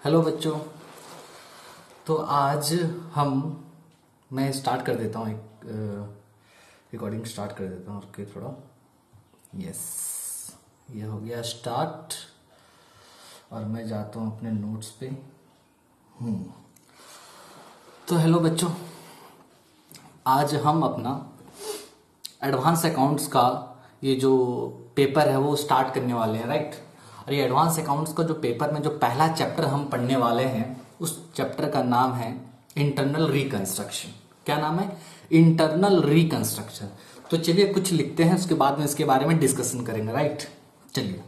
Hello बच्चों। तो आज हम मैं स्टार्ट कर देता हूँ, एक रिकॉर्डिंग स्टार्ट कर देता हूँ। ओके, थोड़ा यस, ये हो गया स्टार्ट और मैं जाता हूँ अपने नोट्स पे। तो हेलो बच्चों, आज हम अपना एडवांस अकाउंट्स का ये जो पेपर है वो स्टार्ट करने वाले हैं, राइट। और ये एडवांस अकाउंट्स का जो पेपर में जो पहला चैप्टर हम पढ़ने वाले हैं उस चैप्टर का नाम है इंटरनल रिकंस्ट्रक्शन। क्या नाम है? Internal reconstruction. तो चलिए कुछ लिखते हैं, उसके बाद में इसके बारे में डिस्कशन करेंगे, राइट। चलिए,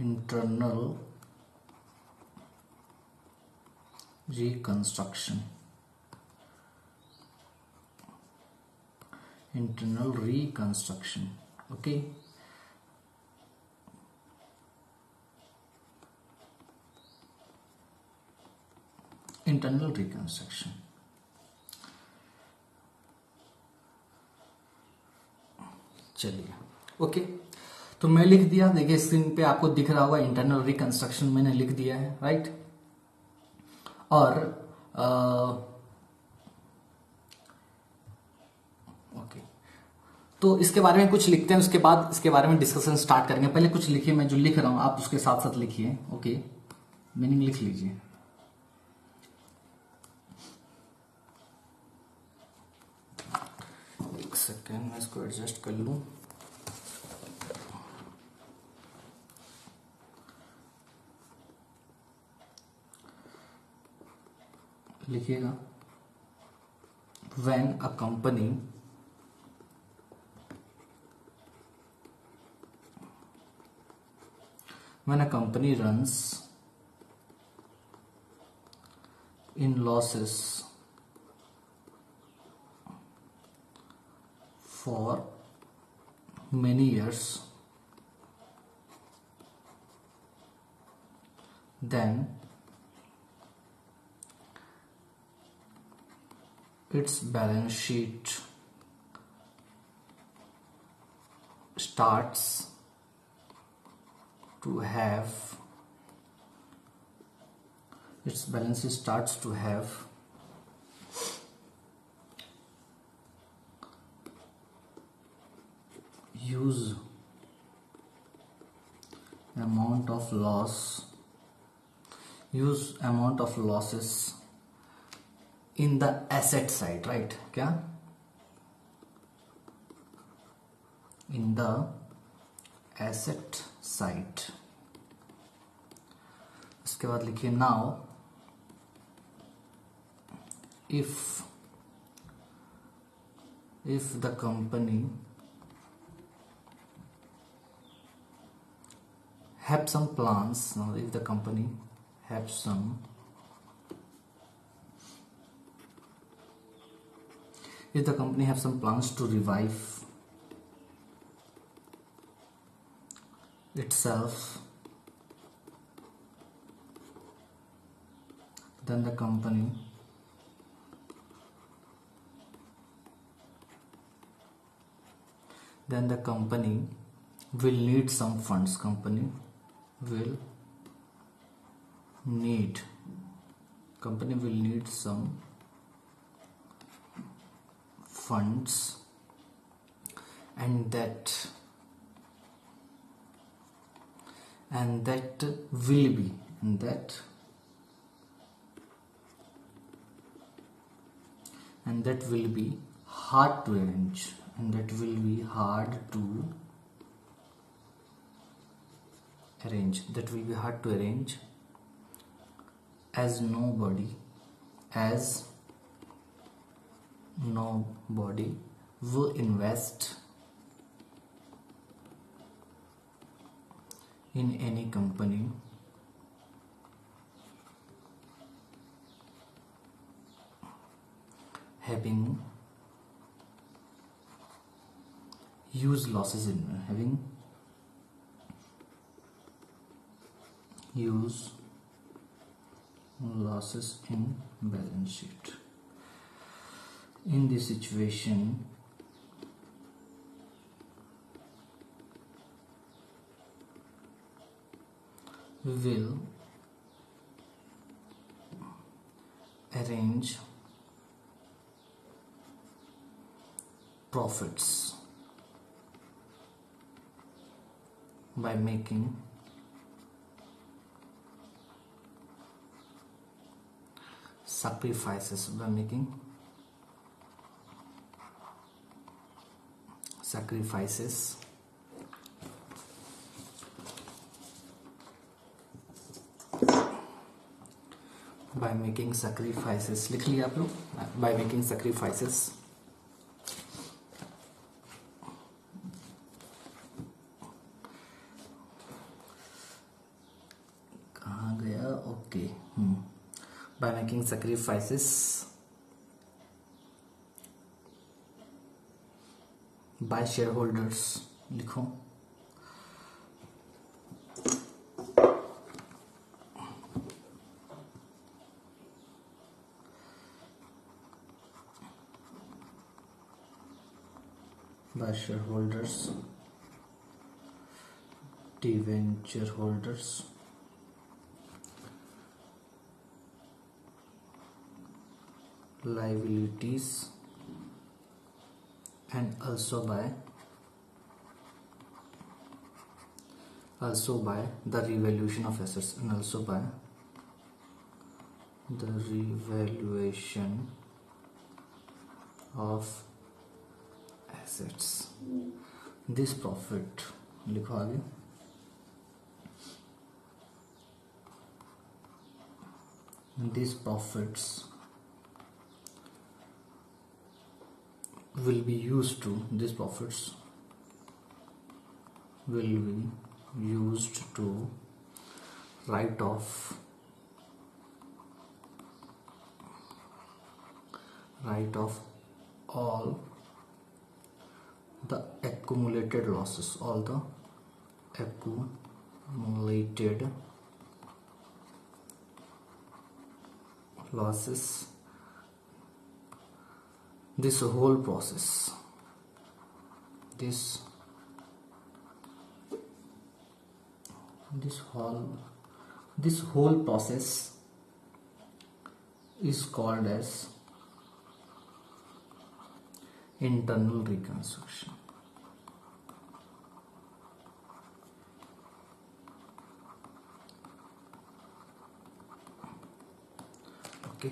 internal reconstruction, internal reconstruction. Okay, internal reconstruction. चलिए, ओके। तो मैं लिख दिया, देखिए स्क्रीन पे आपको दिख रहा होगा इंटरनल रिकंस्ट्रक्शन मैंने लिख दिया है, राइट। और ओके, तो इसके बारे में कुछ लिखते हैं, उसके बाद इसके बारे में डिस्कशन स्टार्ट करेंगे। पहले कुछ लिखिए, मैं जो लिख रहा हूं आप उसके साथ साथ लिखिए। ओके, मीनिंग लिख लीजिए। एक सेकेंड, मैं इसको एडजस्ट कर लूं। लिखिएगा, when a company runs in losses for many years, then its balance sheet starts to have huge amount of losses in the asset side, right? क्या? In the asset side. इसके बाद लिखिए, now if the company have some plans, now if the company have some plans to revive itself, then the company will need some funds. Company will need some funds, and that will be hard to arrange, as nobody will invest in any company having huge losses in balance sheet. In this situation, we will arrange profits by making sacrifices, by making sacrifices लिख लिया आप लोग, by making sacrifices कहाँ गया, okay, by making sacrifices by shareholders, लिखो, by shareholders, debenture holders, liabilities, and also by the revaluation of assets, and also by the revaluation of assets. This profit, लिखो आगे, these profits will be used to write off all the accumulated losses, this whole process, this whole process is called as internal reconstruction. Okay,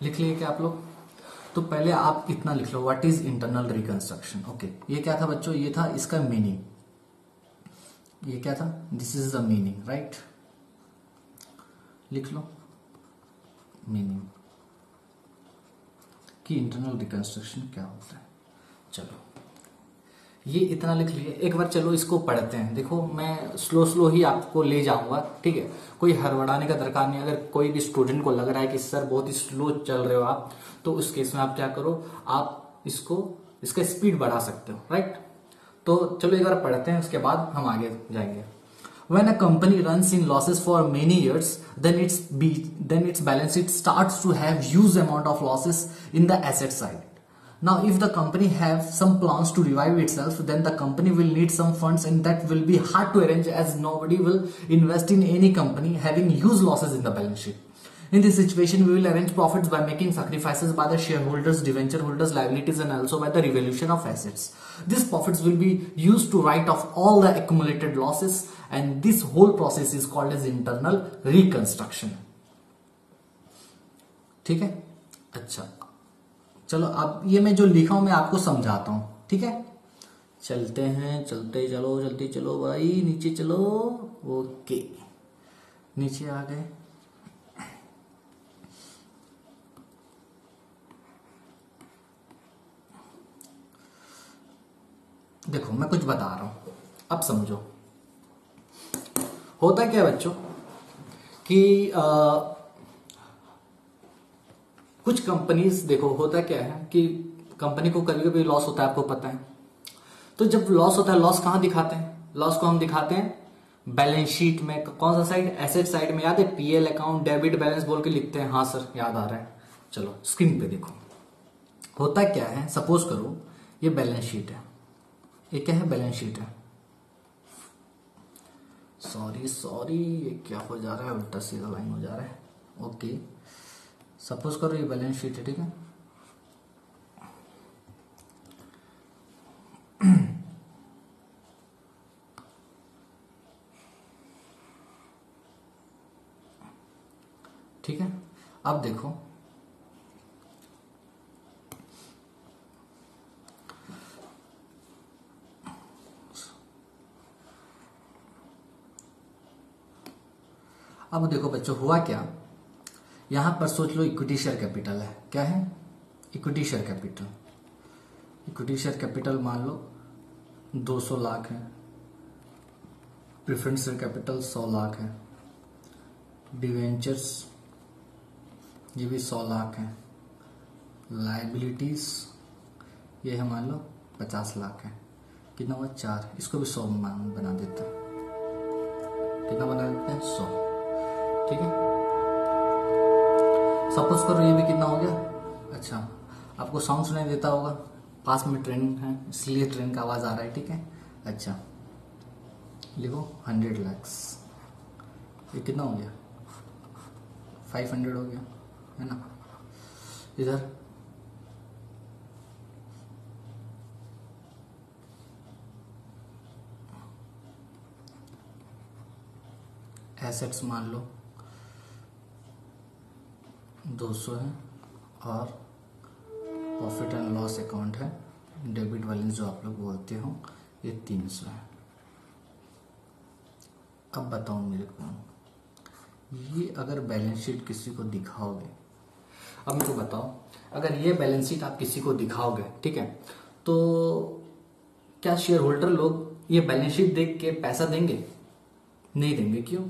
लिख लिए क्या आप लोग? तो पहले आप इतना लिख लो, what is internal reconstruction. Okay, ये क्या था बच्चों? ये था इसका मीनिंग, ये क्या था? This is the meaning, right? लिख लो मीनिंग कि इंटरनल रिकंस्ट्रक्शन क्या होता है। चलो ये इतना लिख लिए, एक बार चलो इसको पढ़ते हैं। देखो मैं स्लो ही आपको ले जाऊंगा, ठीक है? कोई हड़बड़ाने का दरकार नहीं। अगर कोई भी स्टूडेंट को लग रहा है कि सर बहुत ही स्लो चल रहे हो आप, तो उस केस में आप क्या करो, आप इसका स्पीड बढ़ा सकते हो, राइट? तो चलो एक बार पढ़ते हैं, उसके बाद हम आगे जाएंगे। When a company runs in losses for many years, then its balance sheet starts to have huge amount of losses in the asset side. Now, if the company have some plans to revive itself, then the company will need some funds, and that will be hard to arrange as nobody will invest in any company having huge losses in the balance sheet. In this situation, we will arrange profits by making sacrifices by the shareholders, debenture holders, liabilities, and also by the revaluation of assets. These profits will be used to write off all the accumulated losses, and this whole process is called as internal reconstruction. ठीक है? अच्छा, चलो अब ये मैं जो लिखा हूं मैं आपको समझाता हूं, ठीक है? चलते हैं, जल्दी चलो भाई, नीचे चलो। ओके, नीचे आ गए। देखो मैं कुछ बता रहा हूं, अब समझो। होता क्या है बच्चों कि कुछ कंपनीज, देखो होता क्या है कि कंपनी को कभी कभी लॉस होता है, आपको पता है। तो जब लॉस होता है, लॉस कहां दिखाते हैं? लॉस को हम दिखाते हैं बैलेंस शीट में। कौन सा साइड? एसेट साइड में। याद है? पीएल अकाउंट, डेबिट बैलेंस बोल के लिखते हैं। हाँ सर, याद आ रहा है। चलो स्क्रीन पे देखो, होता क्या है, सपोज करो ये बैलेंस शीट है, ये क्या है, बैलेंस शीट है। सॉरी ये क्या हो जा रहा है, उल्टा सीधा लाइन हो जा रहा है। ओके, सपोज करो ये बैलेंस शीट है, ठीक है। ठीक है, अब देखो बच्चों हुआ क्या, यहां पर सोच लो इक्विटी शेयर कैपिटल है, क्या है, equity share capital. Equity share capital मान लो 200 लाख है, प्रेफरेंस शेयर कैपिटल 100 लाख है, डिवेंचर्स ये भी 100 लाख है, लाइबिलिटीज ये है मान लो 50 लाख है, कितना हुआ 4, इसको भी 100 बना देते हैं, कितना बना देते हैं 100, ठीक है। सपोज करो ये भी कितना हो गया। अच्छा, आपको साउंड सुनाई देता होगा, पास में ट्रेन है इसलिए ट्रेन का आवाज आ रहा है, ठीक है। अच्छा लिखो 100 लाख, ये कितना हो गया 500 हो गया, है ना। इधर एसेट्स मान लो 200 है और प्रॉफिट एंड लॉस अकाउंट है, डेबिट बैलेंस जो आप लोग बोलते हो, ये 300 है। अब बताओ मेरे को, ये अगर बैलेंस शीट किसी को दिखाओगे, अब मेरे को बताओ अगर ये बैलेंस शीट आप किसी को दिखाओगे, ठीक है, तो क्या शेयर होल्डर लोग ये बैलेंस शीट देख के पैसा देंगे? नहीं देंगे। क्यों?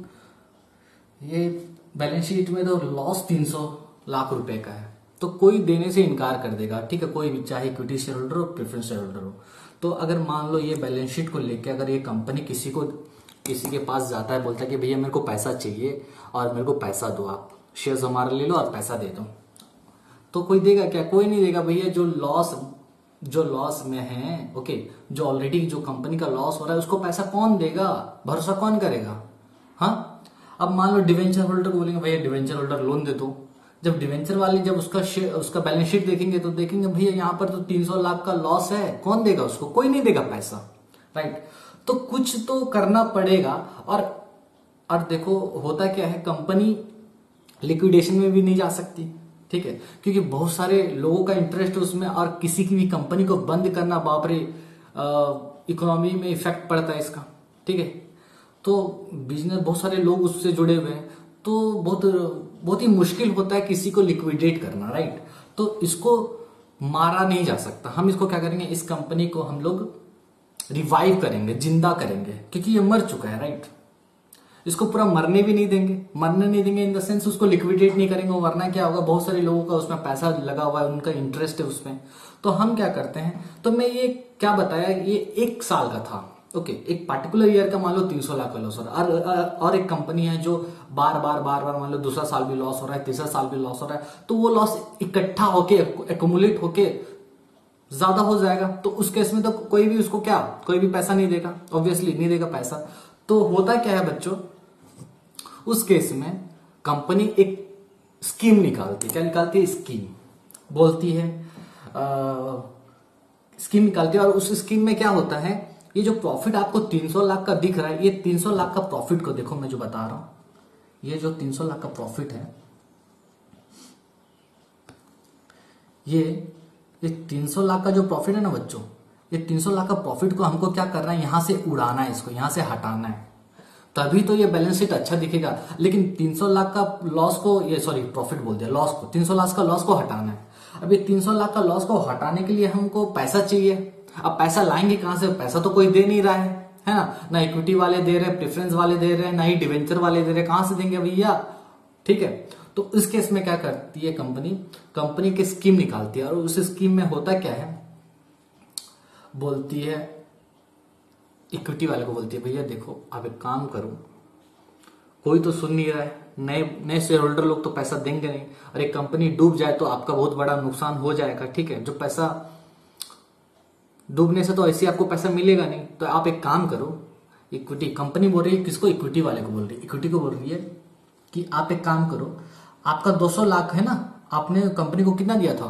ये बैलेंस शीट में तो लॉस 300 लाख रुपए का है, तो कोई देने से इनकार कर देगा, ठीक है, कोई भी, चाहे इक्विटी शेयर होल्डर हो प्रेफरेंस शेयर होल्डर हो। तो अगर मान लो ये बैलेंस शीट को लेके अगर ये कंपनी किसी के पास जाता है, बोलता है कि भैया मेरे को पैसा चाहिए और मेरे को पैसा दो, आप शेयर्स हमारे ले लो और पैसा दे दो, तो कोई देगा क्या? कोई नहीं देगा भैया। जो लॉस में है, ओके, जो ऑलरेडी जो कंपनी का लॉस हो रहा है उसको पैसा कौन देगा? भरोसा कौन करेगा? हाँ, अब मान लो डिवेंचर होल्डर को बोलेंगे भैया डिवेंचर होल्डर लोन दे दो, जब डिवेंचर वाले जब उसका बैलेंस शीट देखेंगे तो देखेंगे भैया यहाँ पर तो 300 लाख का लॉस है, कौन देगा उसको? कोई नहीं देगा पैसा, राइट। तो कुछ तो करना पड़ेगा। और देखो होता क्या है, कंपनी लिक्विडेशन में भी नहीं जा सकती, ठीक है, क्योंकि बहुत सारे लोगों का इंटरेस्ट है उसमें, और किसी की भी कंपनी को बंद करना, बाप रे, इकोनॉमी में इफेक्ट पड़ता है इसका, ठीक है। तो बिजनेस, बहुत सारे लोग उससे जुड़े हुए हैं, तो बहुत ही मुश्किल होता है किसी को लिक्विडेट करना, राइट। तो इसको मारा नहीं जा सकता। हम इसको क्या करेंगे, इस कंपनी को हम लोग रिवाइव करेंगे, जिंदा करेंगे, क्योंकि ये मर चुका है, राइट। इसको पूरा मरने भी नहीं देंगे, इन द सेंस उसको लिक्विडेट नहीं करेंगे। वरना क्या होगा, बहुत सारे लोगों का उसमें पैसा लगा हुआ है, उनका इंटरेस्ट है उसमें। तो हम क्या करते हैं, तो मैं ये क्या बताया, ये 1 साल का था, ओके, एक पार्टिकुलर ईयर का मान लो 300 लाख का लॉस हो रहा है, और एक कंपनी है जो बार बार मान लो दूसरा साल भी लॉस हो रहा है, तीसरा साल भी लॉस हो रहा है, तो वो लॉस इकट्ठा होके, एक्यूमुलेट होके ज्यादा हो जाएगा। तो उस केस में तो कोई भी उसको क्या, कोई भी पैसा नहीं देगा, ऑब्वियसली नहीं देगा पैसा। तो होता क्या है बच्चों, उस केस में कंपनी एक स्कीम निकालती है। क्या निकालती है? स्कीम बोलती है, स्कीम निकालती है। और उस स्कीम में क्या होता है, ये जो प्रॉफिट आपको 300 लाख का दिख रहा है, ये 300 लाख का प्रॉफिट को देखो, मैं जो बता रहा हूं, ये जो 300 लाख का प्रॉफिट है, ये 300 लाख का जो प्रॉफिट है ना बच्चों, ये 300 लाख का प्रॉफिट को हमको क्या करना है, यहां से उड़ाना है, इसको यहां से हटाना है, तभी तो ये बैलेंस शीट अच्छा दिखेगा। लेकिन 300 लाख का लॉस को, ये सॉरी प्रॉफिट बोल दिया, लॉस को, 300 लाख का लॉस को हटाना है। अब ये 300 लाख का लॉस को हटाने के लिए हमको पैसा चाहिए। अब पैसा लाएंगे कहां से? पैसा तो कोई दे नहीं रहा है ना, ना इक्विटी वाले दे रहे हैं, प्रेफरेंस वाले दे रहे हैं, ना ही डिवेंचर वाले दे रहे हैं, कहां से देंगे भैया, ठीक है। तो इस केस में क्या करती है कंपनी की स्कीम निकालती है। और उस स्कीम में होता क्या है, बोलती है इक्विटी वाले को, बोलती है भैया देखो आप एक काम करो, कोई तो सुन नहीं रहा है, नए नए शेयर होल्डर लोग तो पैसा देंगे नहीं, और एक कंपनी डूब जाए तो आपका बहुत बड़ा नुकसान हो जाएगा। ठीक है, जो पैसा डूबने से तो ऐसे आपको पैसा मिलेगा नहीं। तो आप एक काम करो, इक्विटी कंपनी बोल रही है, किसको? इक्विटी वाले को बोल रही है, इक्विटी को बोल रही है कि आप एक काम करो, आपका 200 लाख है ना, आपने कंपनी को कितना दिया था?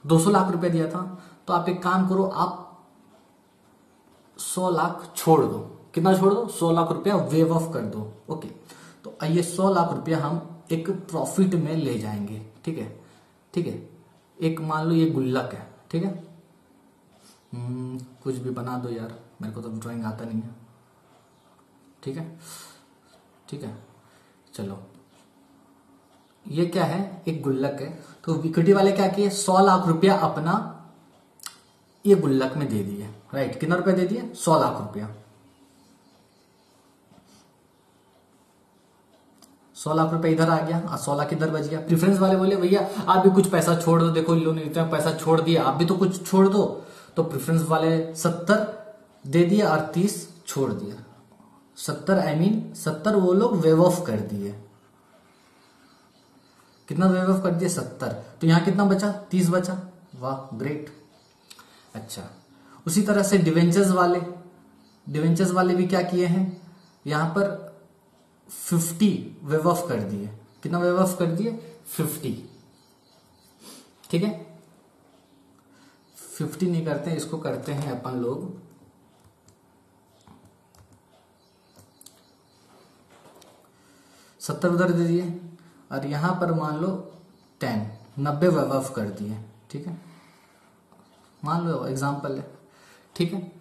200 लाख रुपए दिया था। तो आप एक काम करो, आप 100 लाख छोड़ दो। कितना छोड़ दो? 100 लाख रुपया वेव ऑफ कर दो। ओके, तो ये 100 लाख रुपया हम एक प्रॉफिट में ले जाएंगे। ठीक है, ठीक है, एक मान लो ये गुल्लक है। ठीक है, कुछ भी बना दो यार, मेरे को तो ड्राइंग आता नहीं है। ठीक है, ठीक है, चलो ये क्या है? एक गुल्लक है। तो इक्विटी वाले क्या किए? 100 लाख रुपया अपना ये गुल्लक में दे दिए। राइट, कितना रुपया दे दिए? 100 लाख रुपया। 100 लाख रुपया इधर आ गया और 100 लाख इधर बच गया। प्रेफरेंस वाले बोले भैया आप भी कुछ पैसा छोड़ दो, देखो इन लोगों ने इतना पैसा छोड़ दिया, आप भी तो कुछ छोड़ दो। तो प्रेफरेंस वाले 70 दे दिया और 30 छोड़ दिया। 70 वो लोग वेव ऑफ कर दिए। कितना वेव ऑफ कर दिए? 70। तो यहां कितना बचा? 30 बचा। वाह, ग्रेट। अच्छा, उसी तरह से डिवेंचर्स वाले भी क्या किए हैं? यहां पर 50 वेव ऑफ कर दिए। कितना वेव ऑफ कर दिए? 50। ठीक है, 50 नहीं करते, इसको करते हैं अपन लोग 70 उधर दे दिए, और यहां पर मान लो 90 वेव ऑफ कर दिए। ठीक है, मान लो एग्जांपल है। ठीक है,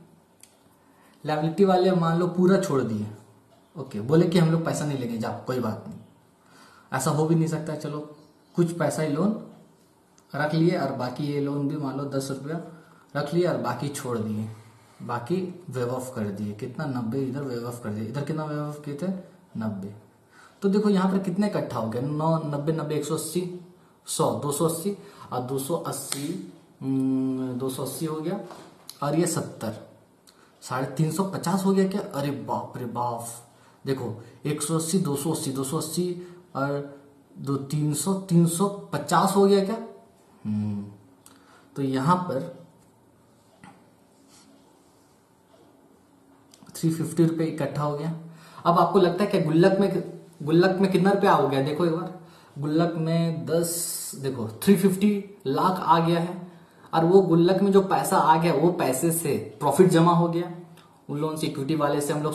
लायबिलिटी वाले मान लो पूरा छोड़ दिए। ओके, बोले कि हम लोग पैसा नहीं लेंगे, जाओ कोई बात नहीं। ऐसा हो भी नहीं सकता। चलो कुछ पैसा ही लोन रख लिए और बाकी ये लोन भी मान लो 10 रुपया रख लिए और बाकी छोड़ दिए, बाकी वेव ऑफ कर दिए। कितना? 90 इधर वेव ऑफ कर दिए। इधर कितना वेव ऑफ किए थे? 90। तो देखो यहाँ पर कितने इकट्ठा हो गया? 9, 90, 90, 180, 100, 280 और 280 हो गया, और ये 70, 350 हो गया क्या? अरे बाप रे बाप, देखो 180, 280, 280 और 300, 350 हो गया क्या? तो यहां पर 350 रुपए इकट्ठा हो गया। अब आपको लगता है कि गुल्लक में कितना रुपया हो गया? देखो एक बार, गुल्लक में 10, देखो 350 लाख आ गया है, और वो गुल्लक में जो पैसा आ गया वो पैसे से प्रॉफिट जमा हो गया। उन लोगों से, इक्विटी वाले से हम लोग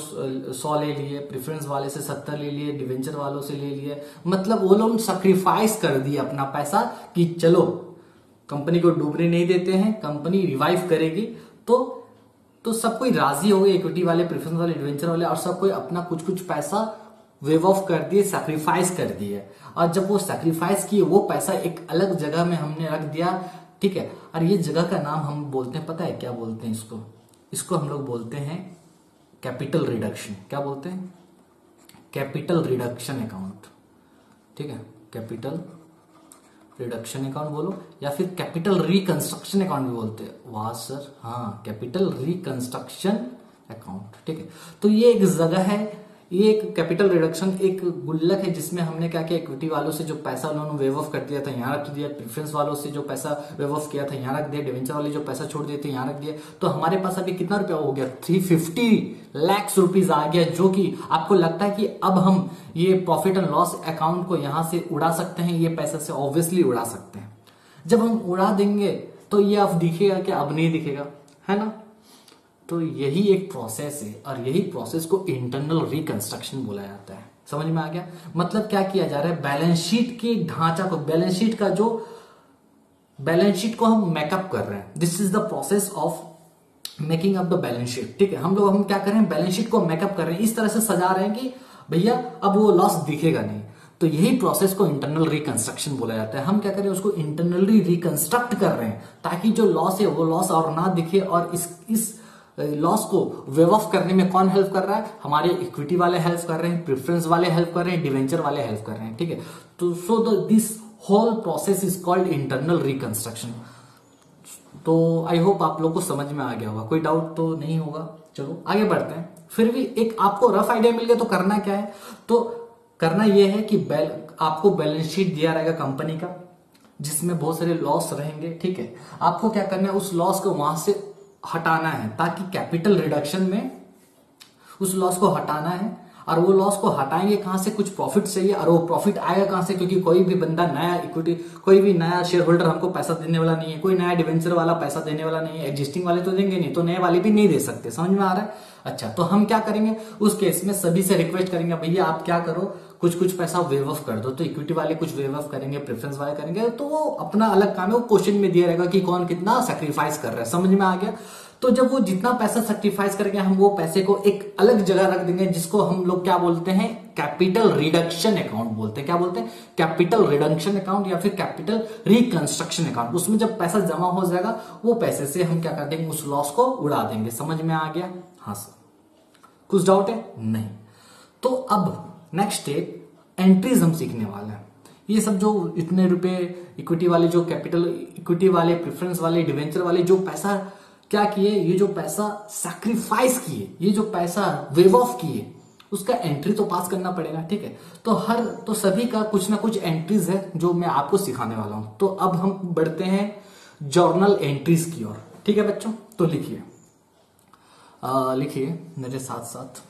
100 ले लिए, प्रेफरेंस वाले से 70 ले लिए, डिवेंचर वालों से ले लिए। मतलब वो लोग सैक्रिफाइस कर दिए अपना पैसा कि चलो कंपनी को डूबने नहीं देते हैं, कंपनी रिवाइव करेगी। तो सब कोई राजी हो गए, इक्विटी वाले, प्रेफरेंस वाले, डिवेंचर वाले, और सब कोई अपना कुछ कुछ पैसा वेव ऑफ कर दिए, सैक्रिफाइस कर दिए। और जब वो सैक्रिफाइस किए, वो पैसा एक अलग जगह में हमने रख दिया। ठीक है, और ये जगह का नाम हम बोलते हैं, पता है क्या बोलते हैं इसको हम लोग बोलते हैं कैपिटल रिडक्शन। क्या बोलते हैं? Capital reduction account. ठीक है, कैपिटल रिडक्शन अकाउंट बोलो, या फिर कैपिटल रिकंस्ट्रक्शन अकाउंट भी बोलते हैं। वाह सर, हाँ, कैपिटल रिकंस्ट्रक्शन अकाउंट। ठीक है, तो ये एक जगह है, ये एक कैपिटल रिडक्शन एक गुल्लक है जिसमें हमने क्या किया, इक्विटी वालों से जो पैसा उन्होंने वेव ऑफ कर दिया था यहाँ रख दिया, प्रेफरेंस वालों से जो पैसा वेव ऑफ किया था यहाँ रख दिया, डिवेंचर वाले जो पैसा छोड़ दिए थे यहाँ रख दिया। तो हमारे पास अभी कितना रुपया हो गया? 350 लाख रुपीज आ गया, जो कि आपको लगता है कि अब हम ये प्रॉफिट एंड लॉस अकाउंट को यहां से उड़ा सकते हैं? ये पैसे से ऑब्वियसली उड़ा सकते हैं। जब हम उड़ा देंगे तो ये अब दिखेगा कि अब नहीं दिखेगा, है ना? तो यही एक प्रोसेस है, और यही प्रोसेस को इंटरनल रिकंस्ट्रक्शन बोला जाता है। समझ में आ गया? मतलब क्या किया जा रहा है, बैलेंस शीट के ढांचा को, बैलेंस शीट को हम मेकअप कर रहे हैं। This is the process of making up the balance sheet. ठीक है, हम क्या कर रहे हैं, बैलेंस शीट को मेकअप कर रहे हैं, इस तरह से सजा रहे हैं कि भैया अब वो लॉस दिखेगा नहीं। तो यही प्रोसेस को इंटरनल रिकंस्ट्रक्शन बोला जाता है। हम क्या कर रहे हैं, उसको इंटरनली रिकंस्ट्रक्ट कर रहे हैं ताकि जो लॉस है वो लॉस और ना दिखे। और इस लॉस को वेव ऑफ करने में कौन हेल्प कर रहा है? हमारे इक्विटी वाले हेल्प कर रहे हैं, प्रेफरेंस वाले हेल्प कर रहे हैं, डिवेंचर वाले हेल्प कर रहे हैं। ठीक है, तो so this whole process is called internal reconstruction. तो आई होप आप लोग को समझ में आ गया होगा, कोई डाउट तो नहीं होगा। चलो आगे बढ़ते हैं। फिर भी एक आपको रफ आइडिया मिल गया, तो करना क्या है, तो करना यह है कि आपको बैलेंस शीट दिया रहेगा कंपनी का, जिसमें बहुत सारे लॉस रहेंगे, ठीक है। आपको क्या करना है, उस लॉस को वहां से हटाना है, ताकि कैपिटल रिडक्शन में उस लॉस को हटाना है। और वो लॉस को हटाएंगे कहां से, कुछ प्रॉफिट चाहिए, और वो प्रॉफिट आएगा कहां से, क्योंकि कोई भी बंदा नया इक्विटी, कोई भी नया शेयर होल्डर हमको पैसा देने वाला नहीं है, कोई नया डिवेंचर वाला पैसा देने वाला नहीं है, एग्जिस्टिंग वाले तो देंगे नहीं, तो नए वाले भी नहीं दे सकते। समझ में आ रहा है? अच्छा, तो हम क्या करेंगे उस केस में, सभी से रिक्वेस्ट करेंगे, भैया आप क्या करो, कुछ कुछ पैसा वेव ऑफ कर दो। तो इक्विटी वाले कुछ वेव ऑफ करेंगे, प्रेफरेंस वाले करेंगे, तो वो अपना अलग काम है, वो क्वेश्चन में दिया रहेगा कि कौन कितना सेक्रीफाइस कर रहा है। समझ में आ गया? तो जब वो जितना पैसा सेक्रीफाइस करेंगे, हम वो पैसे को एक अलग जगह रख देंगे, जिसको हम लोग क्या बोलते हैं, कैपिटल रिडक्शन अकाउंट बोलते हैं। क्या बोलते हैं? कैपिटल रिडक्शन अकाउंट या फिर कैपिटल रिकंस्ट्रक्शन अकाउंट। उसमें जब पैसा जमा हो जाएगा, वो पैसे से हम क्या कर देंगे, उस लॉस को उड़ा देंगे। समझ में आ गया? हाँ सर, कुछ डाउट है? नहीं। तो अब नेक्स्ट स्टेप, एंट्रीज हम सीखने वाले हैं। ये सब जो इतने रुपए इक्विटी वाले, जो कैपिटल इक्विटी वाले, प्रेफरेंस वाले, डिवेंचर वाले जो पैसा क्या किए, ये जो पैसा सैक्रिफाइस किए, ये जो पैसा वेव ऑफ किए, उसका एंट्री तो पास करना पड़ेगा, ठीक है। तो सभी का कुछ ना कुछ एंट्रीज है जो मैं आपको सिखाने वाला हूं। तो अब हम बढ़ते हैं जर्नल एंट्रीज की ओर, ठीक है बच्चों। तो लिखिए लिखिए मेरे साथ साथ,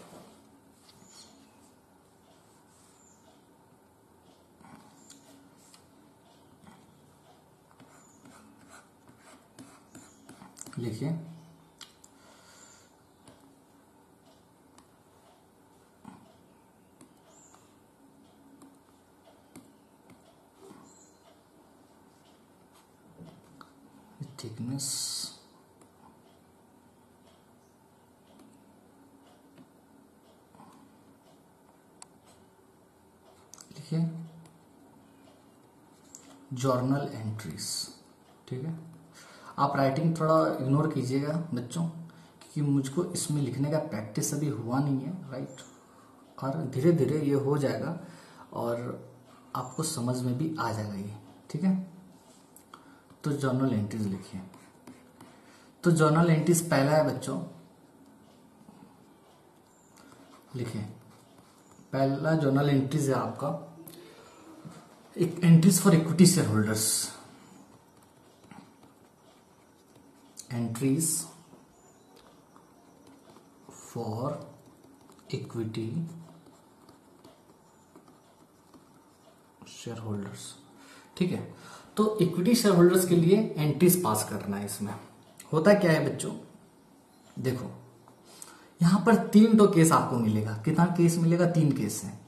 लिखिए थिकनेस, लिखिए जर्नल एंट्रीज, ठीक है। आप राइटिंग थोड़ा इग्नोर कीजिएगा बच्चों, क्योंकि मुझको इसमें लिखने का प्रैक्टिस अभी हुआ नहीं है, राइट। और धीरे धीरे ये हो जाएगा और आपको समझ में भी आ जाएगा ये, ठीक है। तो जर्नल एंट्रीज लिखिए। तो जर्नल एंट्रीज पहला है बच्चों, लिखिए पहला जर्नल एंट्रीज है आपका एक entries for equity share holders, entries for equity share holders, ठीक है। तो इक्विटी शेयर होल्डर्स के लिए एंट्रीज पास करना है। इसमें होता क्या है बच्चों, देखो यहां पर 3 तो केस आपको मिलेगा। कितना केस मिलेगा? 3 केस है।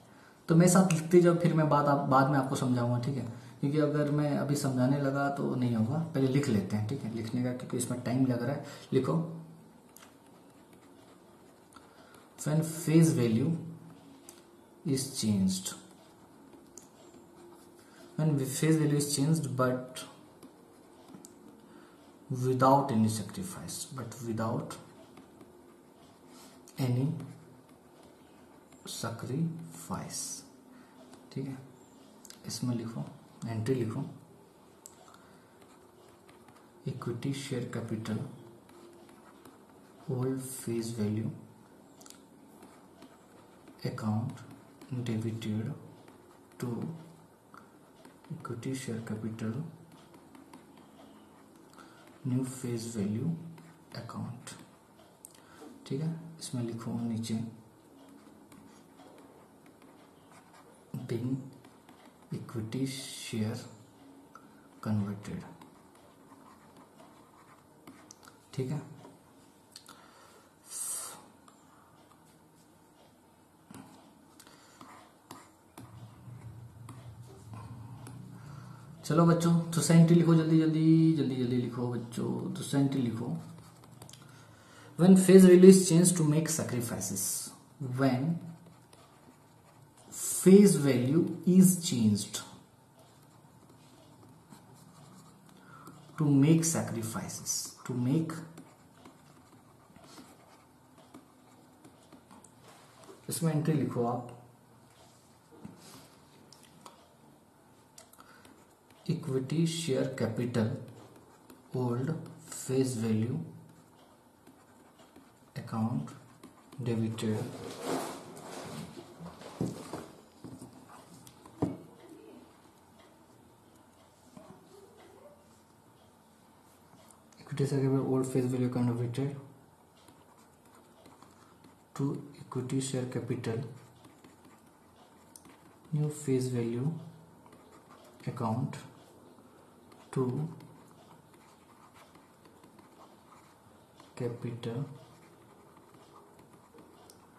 तो मेरे साथ लिखते जाओ, फिर मैं बाद में आपको समझाऊंगा, ठीक है। क्योंकि अगर मैं अभी समझाने लगा तो नहीं होगा, पहले लिख लेते हैं, ठीक है। लिखने का क्योंकि इसमें टाइम लग रहा है। लिखो, when face value is changed, when face value is changed but without any sacrifice, ठीक है। इसमें लिखो, एंट्री लिखो, equity share capital old face value account debited to equity share capital new face value account, ठीक है। इसमें लिखो नीचे बीइंग इक्विटी शेयर कन्वर्टेड, ठीक है। चलो बच्चों, दूसरा एंट्री लिखो, जल्दी लिखो बच्चों, दूसरा एंट्री लिखो। When face value is change to make sacrifices, when face value is changed to make sacrifices, to make, इसमें एंट्री लिखो आप, equity share capital old face value account debited equity share capital old face value converted to equity share capital new face value account to capital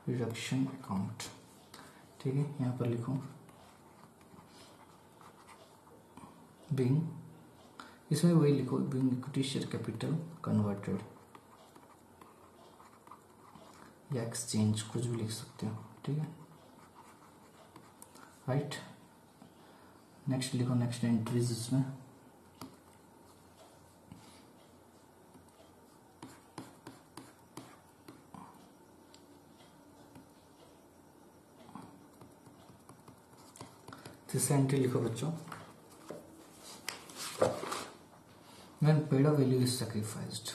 reduction account. ठीक है, यहां पर लिखो being, इसमें वही लिखो being equity share capital converted या exchange, कुछ भी लिख सकते हो। ठीक है, राइट। नेक्स्ट लिखो, नेक्स्ट एंट्रीज इसमें तीसरा एंट्री लिखो बच्चों, when paid up value is sacrificed,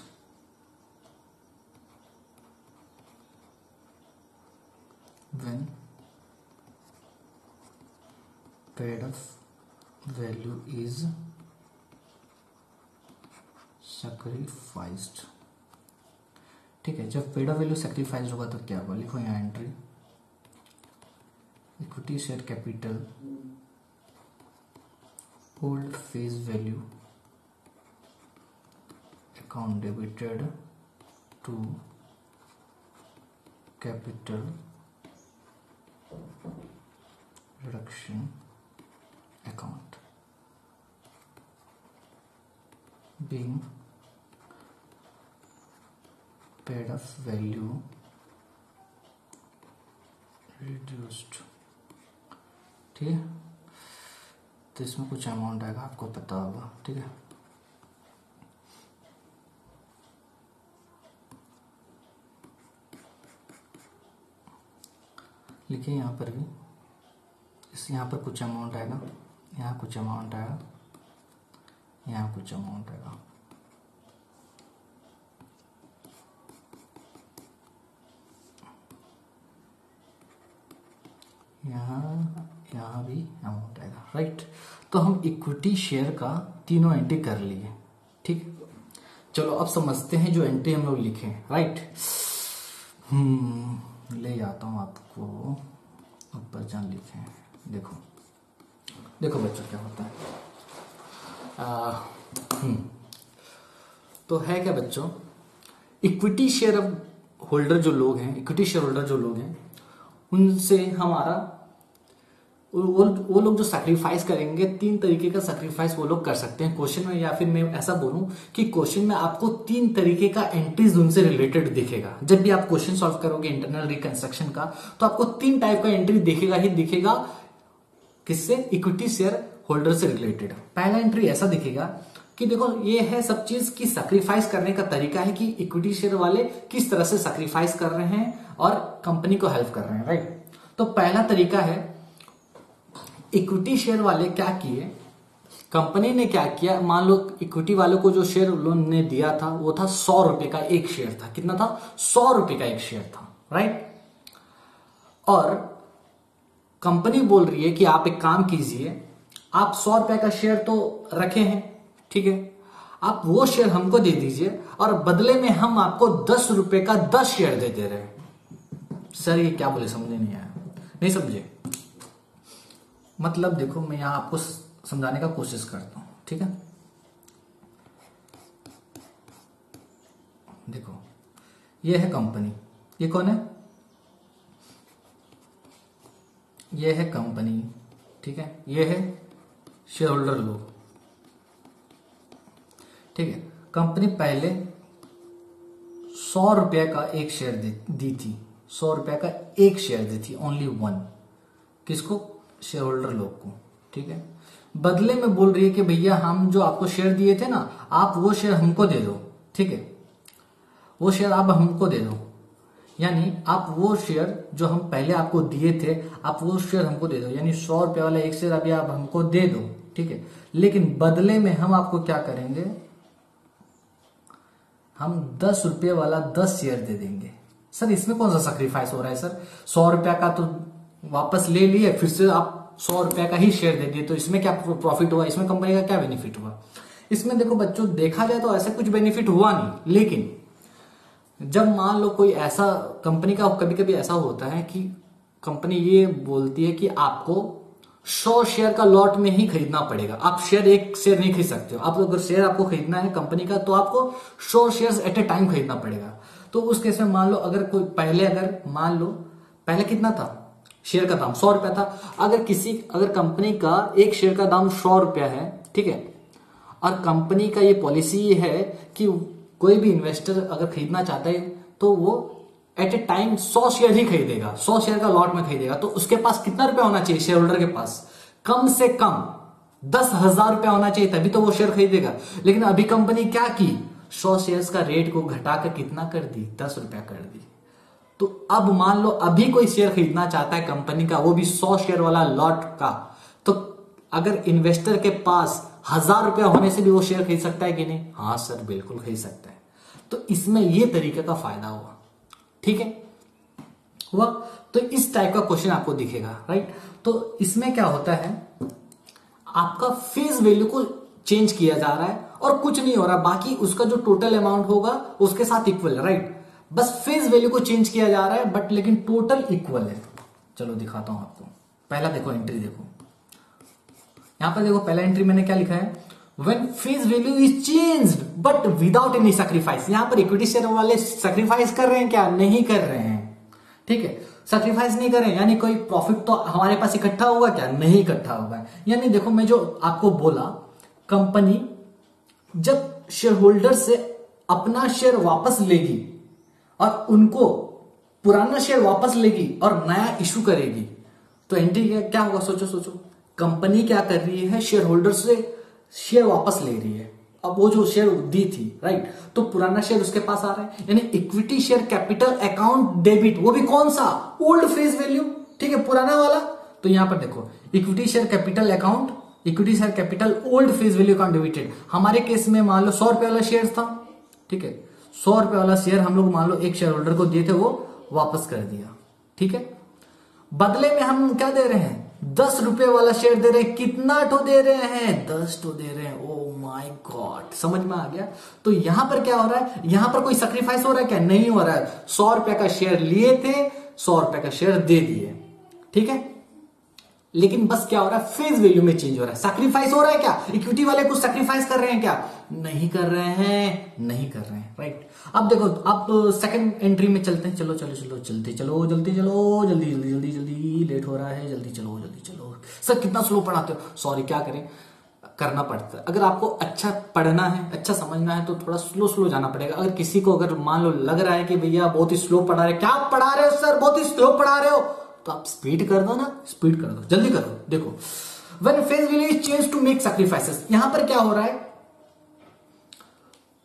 when paid up value is sacrificed। ठीक है, जब पेड अप वैल्यू सेक्रीफाइस होगा तो क्या होगा, लिखो यहाँ entry equity share capital old face value account debited to capital reduction account being paid up value reduced। ठीक है, तो इसमें कुछ अमाउंट आएगा, आपको पता होगा। ठीक है, लिखिए यहाँ पर भी, यहाँ पर कुछ अमाउंट आएगा, यहाँ कुछ अमाउंट आएगा, यहाँ कुछ अमाउंट आएगा। यहाँ भी अमाउंट आएगा, राइट। तो हम इक्विटी शेयर का तीनों एंट्री कर लिए। ठीक, चलो अब समझते हैं जो एंट्री हम लोग लिखे, राइट। ले जाता हूं आपको ऊपर, जहाँ लिखे हैं देखो, देखो बच्चों क्या होता है। तो है क्या बच्चों, इक्विटी शेयर होल्डर जो लोग हैं, इक्विटी शेयर होल्डर जो लोग हैं, उनसे हमारा वो लोग जो सैक्रिफाइस करेंगे, तीन तरीके का सैक्रिफाइस वो लोग कर सकते हैं क्वेश्चन में, या फिर मैं ऐसा बोलूं कि क्वेश्चन में आपको तीन तरीके का एंट्रीज उनसे रिलेटेड दिखेगा। जब भी आप क्वेश्चन सॉल्व करोगे इंटरनल रिकंस्ट्रक्शन का, तो आपको तीन टाइप का एंट्री दिखेगा ही दिखेगा। किससे, इक्विटी शेयर होल्डर से रिलेटेड। पहला एंट्री ऐसा दिखेगा कि देखो ये है सब चीज की सैक्रिफाइस करने का तरीका है कि इक्विटी शेयर वाले किस तरह से सैक्रिफाइस कर रहे हैं और कंपनी को हेल्प कर रहे हैं, राइट। तो पहला तरीका है, इक्विटी शेयर वाले क्या किए, कंपनी ने क्या किया, मान लो इक्विटी वालों को जो शेयर लोन ने दिया था वो था 100 रुपए का एक शेयर था। कितना था, 100 रुपए का एक शेयर था, राइट। और कंपनी बोल रही है कि आप एक काम कीजिए, आप 100 रुपए का शेयर तो रखे हैं, ठीक है, आप वो शेयर हमको दे दीजिए और बदले में हम आपको 10 रुपए का 10 शेयर दे रहे हैं। सर ये क्या बोले, समझे नहीं आया, नहीं समझे। मतलब देखो मैं यहां आपको समझाने का कोशिश करता हूं, ठीक है। देखो ये है कंपनी, ये कौन है, ये है कंपनी, ठीक है, ये है शेयर होल्डर लोग, ठीक है। कंपनी पहले 100 रुपए का एक शेयर दी थी, 100 रुपए का एक शेयर दी थी, ओनली वन। किसको, शेयर होल्डर लोग को, ठीक है। बदले में बोल रही है कि भैया हम जो आपको शेयर दिए थे ना, आप वो शेयर हमको दे दो, ठीक है, वो शेयर आप हमको दे दो। यानी आप वो शेयर जो हम पहले आपको दिए थे, आप वो शेयर हमको दे दो, यानी 100 रुपए वाला एक शेयर अभी आप हमको दे दो, ठीक है। लेकिन बदले में हम आपको क्या करेंगे, हम 10 रुपए वाला 10 शेयर दे देंगे। सर इसमें कौन सा सैक्रिफाइस हो रहा है सर, 100 रुपया का तो वापस ले लिए, फिर से आप 100 रुपया का ही शेयर दे दिए, तो इसमें क्या प्रॉफिट हुआ, इसमें कंपनी का क्या बेनिफिट हुआ। इसमें देखो बच्चों, देखा जाए तो ऐसा कुछ बेनिफिट हुआ नहीं, लेकिन जब मान लो कोई ऐसा कंपनी का कभी कभी ऐसा होता है कि कंपनी ये बोलती है कि आपको 100 शेयर का लॉट में ही खरीदना पड़ेगा, आप शेयर एक शेयर नहीं खरीद सकते हो। आप अगर शेयर आपको खरीदना है कंपनी का तो आपको 100 शेयर्स एट ए टाइम खरीदना पड़ेगा। तो उस केस में मान लो अगर कोई मान लो पहले कितना था शेयर का दाम, 100 रुपया था। अगर कंपनी का एक शेयर का दाम 100 रुपया है, ठीक है, और कंपनी का ये पॉलिसी है कि कोई भी इन्वेस्टर अगर खरीदना चाहता है तो वो एट ए टाइम 100 शेयर ही खरीदेगा, 100 शेयर का लॉट में खरीदेगा। तो उसके पास कितना रुपया होना चाहिए शेयर होल्डर के पास? कम से कम 10,000 रुपया होना चाहिए, तभी तो वो शेयर खरीदेगा। लेकिन अभी कंपनी क्या की, 100 शेयर्स का रेट को घटाकर कितना कर दी, 10 रुपया कर दी। तो अब मान लो अभी कोई शेयर खरीदना चाहता है कंपनी का, वो भी 100 शेयर वाला लॉट का, तो अगर इन्वेस्टर के पास 1,000 रुपया होने से भी वो शेयर खरीद सकता है कि नहीं? हाँ सर, बिल्कुल खरीद सकता है। तो इसमें ये तरीके का फायदा हुआ, ठीक है, हुआ। तो इस टाइप का क्वेश्चन आपको दिखेगा, राइट। तो इसमें क्या होता है, आपका फेस वैल्यू को चेंज किया जा रहा है और कुछ नहीं हो रहा, बाकी उसका जो टोटल अमाउंट होगा उसके साथ इक्वल है, राइट। बस फेस वैल्यू को चेंज किया जा रहा है बट लेकिन टोटल इक्वल है। चलो दिखाता हूं आपको। पहला देखो एंट्री, देखो यहां पर देखो पहला एंट्री मैंने क्या लिखा है, when face value is changed but without any sacrifice. यहां पर इक्विटी शेयर वाले सैक्रिफाइस कर रहे हैं क्या? नहीं कर रहे हैं, ठीक है, सैक्रिफाइस नहीं कर रहे हैं, यानी कोई प्रॉफिट तो हमारे पास इकट्ठा होगा क्या? नहीं इकट्ठा होगा। यानी देखो मैं जो आपको बोला, कंपनी जब शेयर होल्डर से अपना शेयर वापस लेगी और उनको पुराना शेयर वापस लेगी और नया इशू करेगी, तो एंट्री क्या होगा? सोचो, कंपनी क्या कर रही है, शेयर होल्डर से शेयर वापस ले रही है। अब वो जो शेयर दी थी, राइट, तो पुराना शेयर उसके पास आ रहा है, यानी equity share capital account debit, वो भी कौन सा? ओल्ड फेस वैल्यू, ठीक है, पुराना वाला। तो यहां पर देखो equity share capital account, equity share capital old face value account debited. हमारे केस में मान लो 100 रुपए वाला शेयर था, ठीक है, 100 रुपए वाला शेयर हम लोग मान लो एक शेयर होल्डर को दिए थे, वो वापस कर दिया, ठीक है। बदले में हम क्या दे रहे हैं? 10 रुपए वाला शेयर दे रहे हैं। कितना टो दे रहे हैं? 10 टो दे रहे हैं। ओ माय गॉड, समझ में आ गया। तो यहां पर क्या हो रहा है, यहां पर कोई सैक्रिफाइस हो रहा है क्या? नहीं हो रहा है। 100 रुपए का शेयर लिए थे, 100 रुपए का शेयर दे दिए, ठीक है, लेकिन बस क्या हो रहा है, फेस वैल्यू में चेंज हो रहा है। सैक्रिफाइस हो रहा है क्या? इक्विटी वाले कुछ सैक्रिफाइस कर रहे हैं क्या? नहीं कर रहे हैं, नहीं कर रहे हैं, राइट। अब देखो, अब सेकंड एंट्री में चलते हैं। चलो जल्दी, लेट हो रहा है, जल्दी चलो। सर कितना स्लो पढ़ाते हो? सॉरी, क्या करें, करना पड़ता है। अगर आपको अच्छा पढ़ना है, अच्छा समझना है तो थोड़ा स्लो जाना पड़ेगा। अगर किसी को अगर मान लो लग रहा है कि भैया बहुत ही स्लो पढ़ा रहे, क्या पढ़ा रहे हो सर, बहुत ही स्लो पढ़ा रहे हो, तो आप स्पीड कर दो ना, स्पीड कर दो, जल्दी करो। देखो, when face value is change to make sacrifices, यहां पर क्या हो रहा है,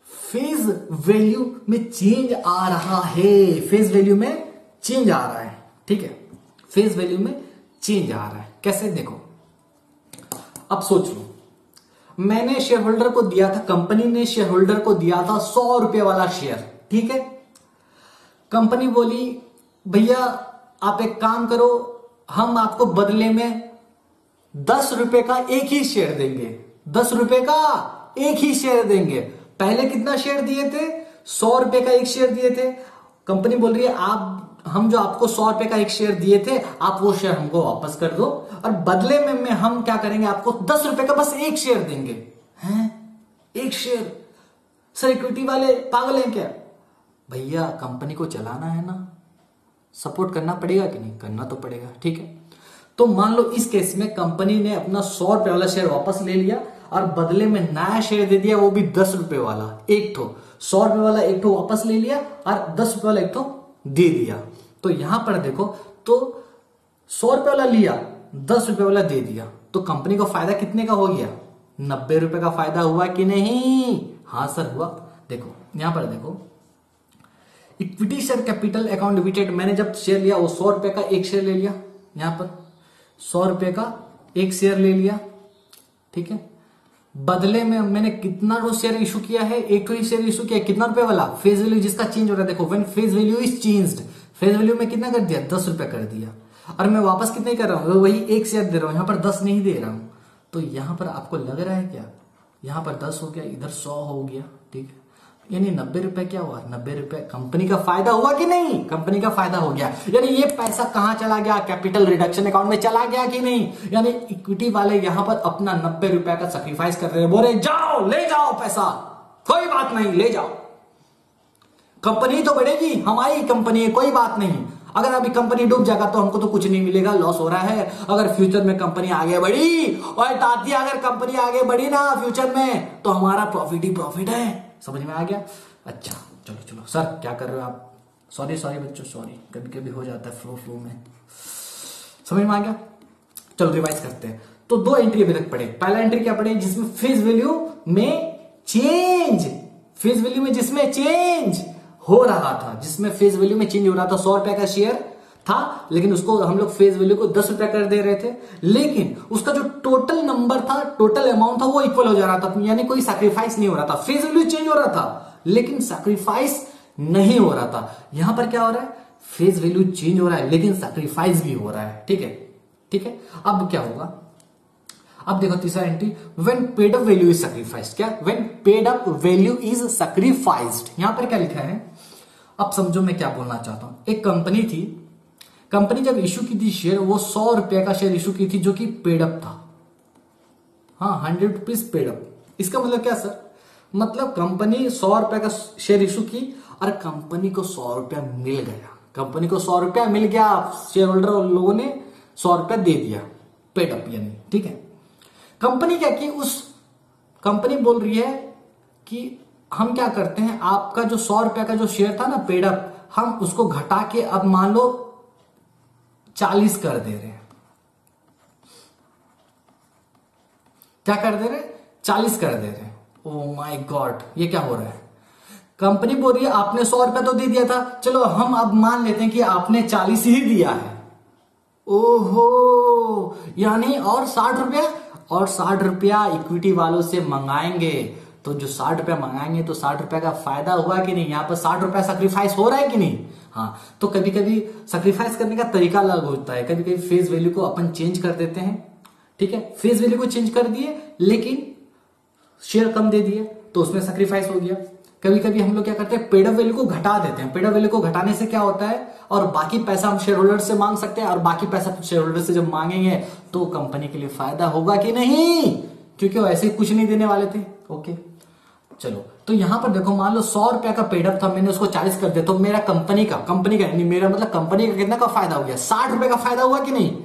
फेस वैल्यू में चेंज आ रहा है, फेस वैल्यू में चेंज आ रहा है, ठीक है, फेस वैल्यू में चेंज आ रहा है। कैसे? देखो, अब सोच लो, मैंने शेयर होल्डर को दिया था, कंपनी ने शेयर होल्डर को दिया था 100 रुपए वाला शेयर, ठीक है। कंपनी बोली भैया आप एक काम करो, हम आपको बदले में 10 रुपए का एक ही शेयर देंगे, 10 रुपए का एक ही शेयर देंगे। पहले कितना शेयर दिए थे? 100 रुपए का एक शेयर दिए थे। कंपनी बोल रही है हम जो आपको 100 रुपए का एक शेयर दिए थे, आप वो शेयर हमको वापस कर दो और बदले में हम क्या करेंगे, आपको 10 रुपए का बस एक शेयर देंगे। हैं? एक शेयर? सर इक्विटी वाले पागल हैं क्या? भैया कंपनी को चलाना है ना, सपोर्ट करना पड़ेगा कि नहीं? करना तो पड़ेगा, ठीक है। तो मान लो इस केस में कंपनी ने अपना 100 रुपए वाला शेयर वापस ले लिया और बदले में नया शेयर दे दिया, वो भी 10 रुपए वाला एक ठो। 100 रुपए वाला एक ठो वापस ले लिया और 10 रुपए वाला एक ठो दे दिया। तो यहां पर देखो, तो 100 रुपए वाला लिया, 10 रुपए वाला दे दिया, तो कंपनी को फायदा कितने का हो गया? 90 रुपए का फायदा हुआ कि नहीं? हाँ सर हुआ। देखो यहां पर देखो, equity share capital account debited, मैंने जब शेयर लिया वो 100 रुपए का एक शेयर ले लिया, यहां पर 100 रुपए का एक शेयर ले लिया, ठीक है। बदले में मैंने कितना शेयर इशू किया है? एक ही शेयर इशू किया, कितना रुपए वाला? फेस वैल्यू जिसका चेंज हो रहा है, देखो when face value is changed, face value में कितना कर दिया? 10 रुपए कर दिया, और मैं वापस कितने कर रहा हूं? वही एक शेयर दे रहा हूं, यहां पर 10 नहीं दे रहा हूं। तो यहां पर आपको लग रहा है क्या यहाँ पर 10 हो गया, इधर 100 हो गया, ठीक है। यानी 90 रुपए क्या हुआ, 90 रुपए कंपनी का फायदा हुआ कि नहीं, कंपनी का फायदा हो गया। यानी ये पैसा कहां चला गया, कैपिटल रिडक्शन अकाउंट में चला गया कि नहीं। यानी इक्विटी वाले यहां पर अपना 90 रुपए का सैक्रिफाइस कर रहे हैं, बोले जाओ ले जाओ पैसा, कोई बात नहीं ले जाओ, कंपनी तो बढ़ेगी, हमारी कंपनी है, कोई बात नहीं। अगर अभी कंपनी डूब जाएगा तो हमको तो कुछ नहीं मिलेगा, लॉस हो रहा है। अगर फ्यूचर में कंपनी आगे बढ़ी, और ताती अगर कंपनी आगे बढ़ी ना फ्यूचर में, तो हमारा प्रॉफिट ही प्रॉफिट है। समझ में आ गया। अच्छा चलो चलो सर क्या कर रहे हो आप, सॉरी सॉरी बच्चों सॉरी, कभी कभी हो जाता है फ्लो में। समझ में आ गया। चलो रिवाइज करते हैं। तो 2 एंट्री अभी तक पढ़े। पहला एंट्री क्या पढ़े, जिसमें फेस वैल्यू में चेंज, फेस वैल्यू में जिसमें चेंज हो रहा था, जिसमें फेस वैल्यू में चेंज हो रहा था। 100 रुपए का शेयर था, लेकिन उसको हम लोग फेस वैल्यू को 10 रुपए कर दे रहे थे, लेकिन उसका जो टोटल नंबर था, टोटल अमाउंट था, वो इक्वल हो जा रहा था। यानी कोई सैक्रिफाइस नहीं हो रहा था, फेस वैल्यू चेंज हो रहा था लेकिन सैक्रिफाइस नहीं हो रहा था। यहां पर क्या हो रहा है, फेस वैल्यू चेंज हो रहा है लेकिन सैक्रिफाइस भी हो रहा है। ठीक है ठीक है। अब क्या होगा, अब देखो तीसरा entry, when paid up value is sacrificed. क्या, when paid up value is sacrificed. यहां पर क्या लिखा है, अब समझो मैं क्या बोलना चाहता हूं। एक कंपनी थी, कंपनी जब इश्यू की थी शेयर, वो 100 रुपए का शेयर इश्यू की थी जो कि पेड अप था। हाँ 100 रुपीज पेड अप। इसका मतलब क्या सर, मतलब कंपनी 100 रुपए का शेयर इश्यू की और कंपनी को 100 रुपया मिल गया, कंपनी को 100 रुपया मिल गया, शेयर होल्डर लोगों ने 100 रुपया दे दिया पेड अप यानी। ठीक है, कंपनी क्या की, उस कंपनी बोल रही है कि हम क्या करते हैं, आपका जो 100 रुपए का जो शेयर था ना पेड अप, हम उसको घटा के अब मान लो 40 कर दे रहे हैं। क्या कर दे रहे, 40 कर दे रहे हैं। ओ माय गॉड, ये क्या हो रहा है। कंपनी बोल रही है आपने 100 रुपया तो दे दिया था, चलो हम अब मान लेते हैं कि आपने 40 ही दिया है। ओहो, यानी और 60 रुपया, और 60 रुपया इक्विटी वालों से मंगाएंगे, तो जो 60 रुपया मंगाएंगे तो 60 रुपया का फायदा हुआ कि नहीं, यहां पर 60 रुपया सैक्रिफाइस हो रहा है कि नहीं। हाँ, तो कभी कभी सैक्रिफाइस करने का तरीका अलग होता है, कभी कभी फेस वैल्यू को अपन चेंज कर देते हैं। ठीक है, फेस वैल्यू को चेंज कर दिए लेकिन शेयर कम दे दिए तो उसमें सैक्रिफाइस हो गया। कभी कभी हम लोग क्या करते हैं, पेड अप वैल्यू को घटा देते हैं। पेड अप वैल्यू को घटाने से क्या होता है, और बाकी पैसा हम शेयर होल्डर से मांग सकते हैं, और बाकी पैसा शेयर होल्डर से जब मांगेंगे तो कंपनी के लिए फायदा होगा कि नहीं, क्योंकि वो ऐसे कुछ नहीं देने वाले थे। ओके चलो, तो यहां पर देखो, मान लो 100 रुपया का पेड अप था, मैंने उसको 40 कर दिया, तो मेरा कंपनी का यानी मेरा मतलब कंपनी का कितना का फायदा हो गया, 60 रुपए का फायदा हुआ कि नहीं।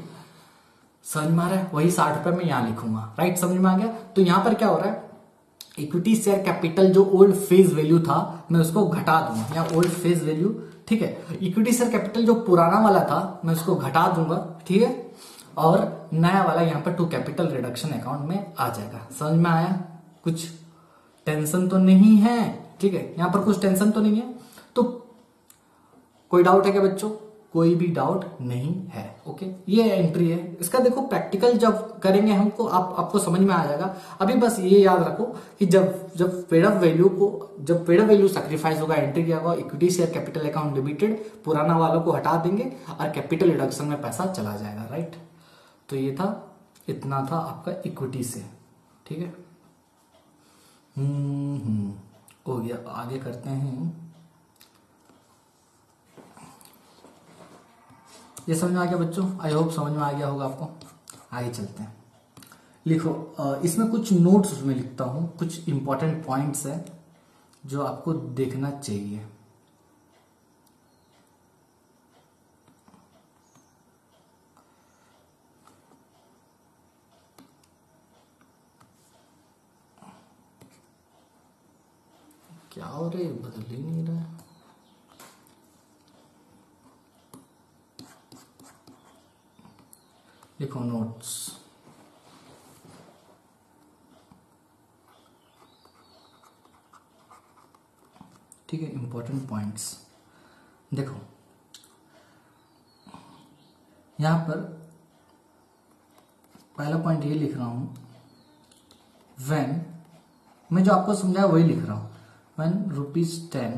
समझ में आ रहा है, वही 60 रुपए मैं यहां लिखूंगा। राइट, समझ में आ गया। तो यहां पर क्या हो रहा है, इक्विटी शेयर कैपिटल जो ओल्ड फेज वैल्यू था मैं उसको घटा दूंगा, या ओल्ड फेज वैल्यू। ठीक है, इक्विटी शेयर कैपिटल जो पुराना वाला था मैं उसको घटा दूंगा। ठीक है, और नया वाला यहां पर टू कैपिटल रिडक्शन अकाउंट में आ जाएगा। समझ में आया, कुछ टेंशन तो नहीं है। ठीक है, यहां पर कुछ टेंशन तो नहीं है। तो कोई डाउट है क्या बच्चों, कोई भी डाउट नहीं है। ओके, ये एंट्री है। इसका देखो प्रैक्टिकल जब करेंगे हमको आपको समझ में आ जाएगा। अभी बस ये याद रखो कि जब पेड अप वैल्यू सैक्रिफाइस होगा, एंट्री किया होगा, equity share capital account debited, पुराना वालों को हटा देंगे और कैपिटल रिडक्शन में पैसा चला जाएगा। राइट, तो ये था, इतना था आपका इक्विटी से। ठीक है, हो गया। आगे करते हैं, ये समझ में आ गया बच्चों, आई होप समझ में आ गया होगा आपको। आगे चलते हैं, लिखो। इसमें कुछ नोट्स उसमें लिखता हूं, कुछ इंपॉर्टेंट पॉइंट्स है जो आपको देखना चाहिए। क्या हो रहा है, बदल ही नहीं रहा है। लिखो नोट्स। ठीक है, इंपॉर्टेंट पॉइंट्स देखो। यहां पर पहला पॉइंट ये लिख रहा हूं, व्हेन, मैं जो आपको समझाया वही लिख रहा हूं, व्हेन रुपीज 10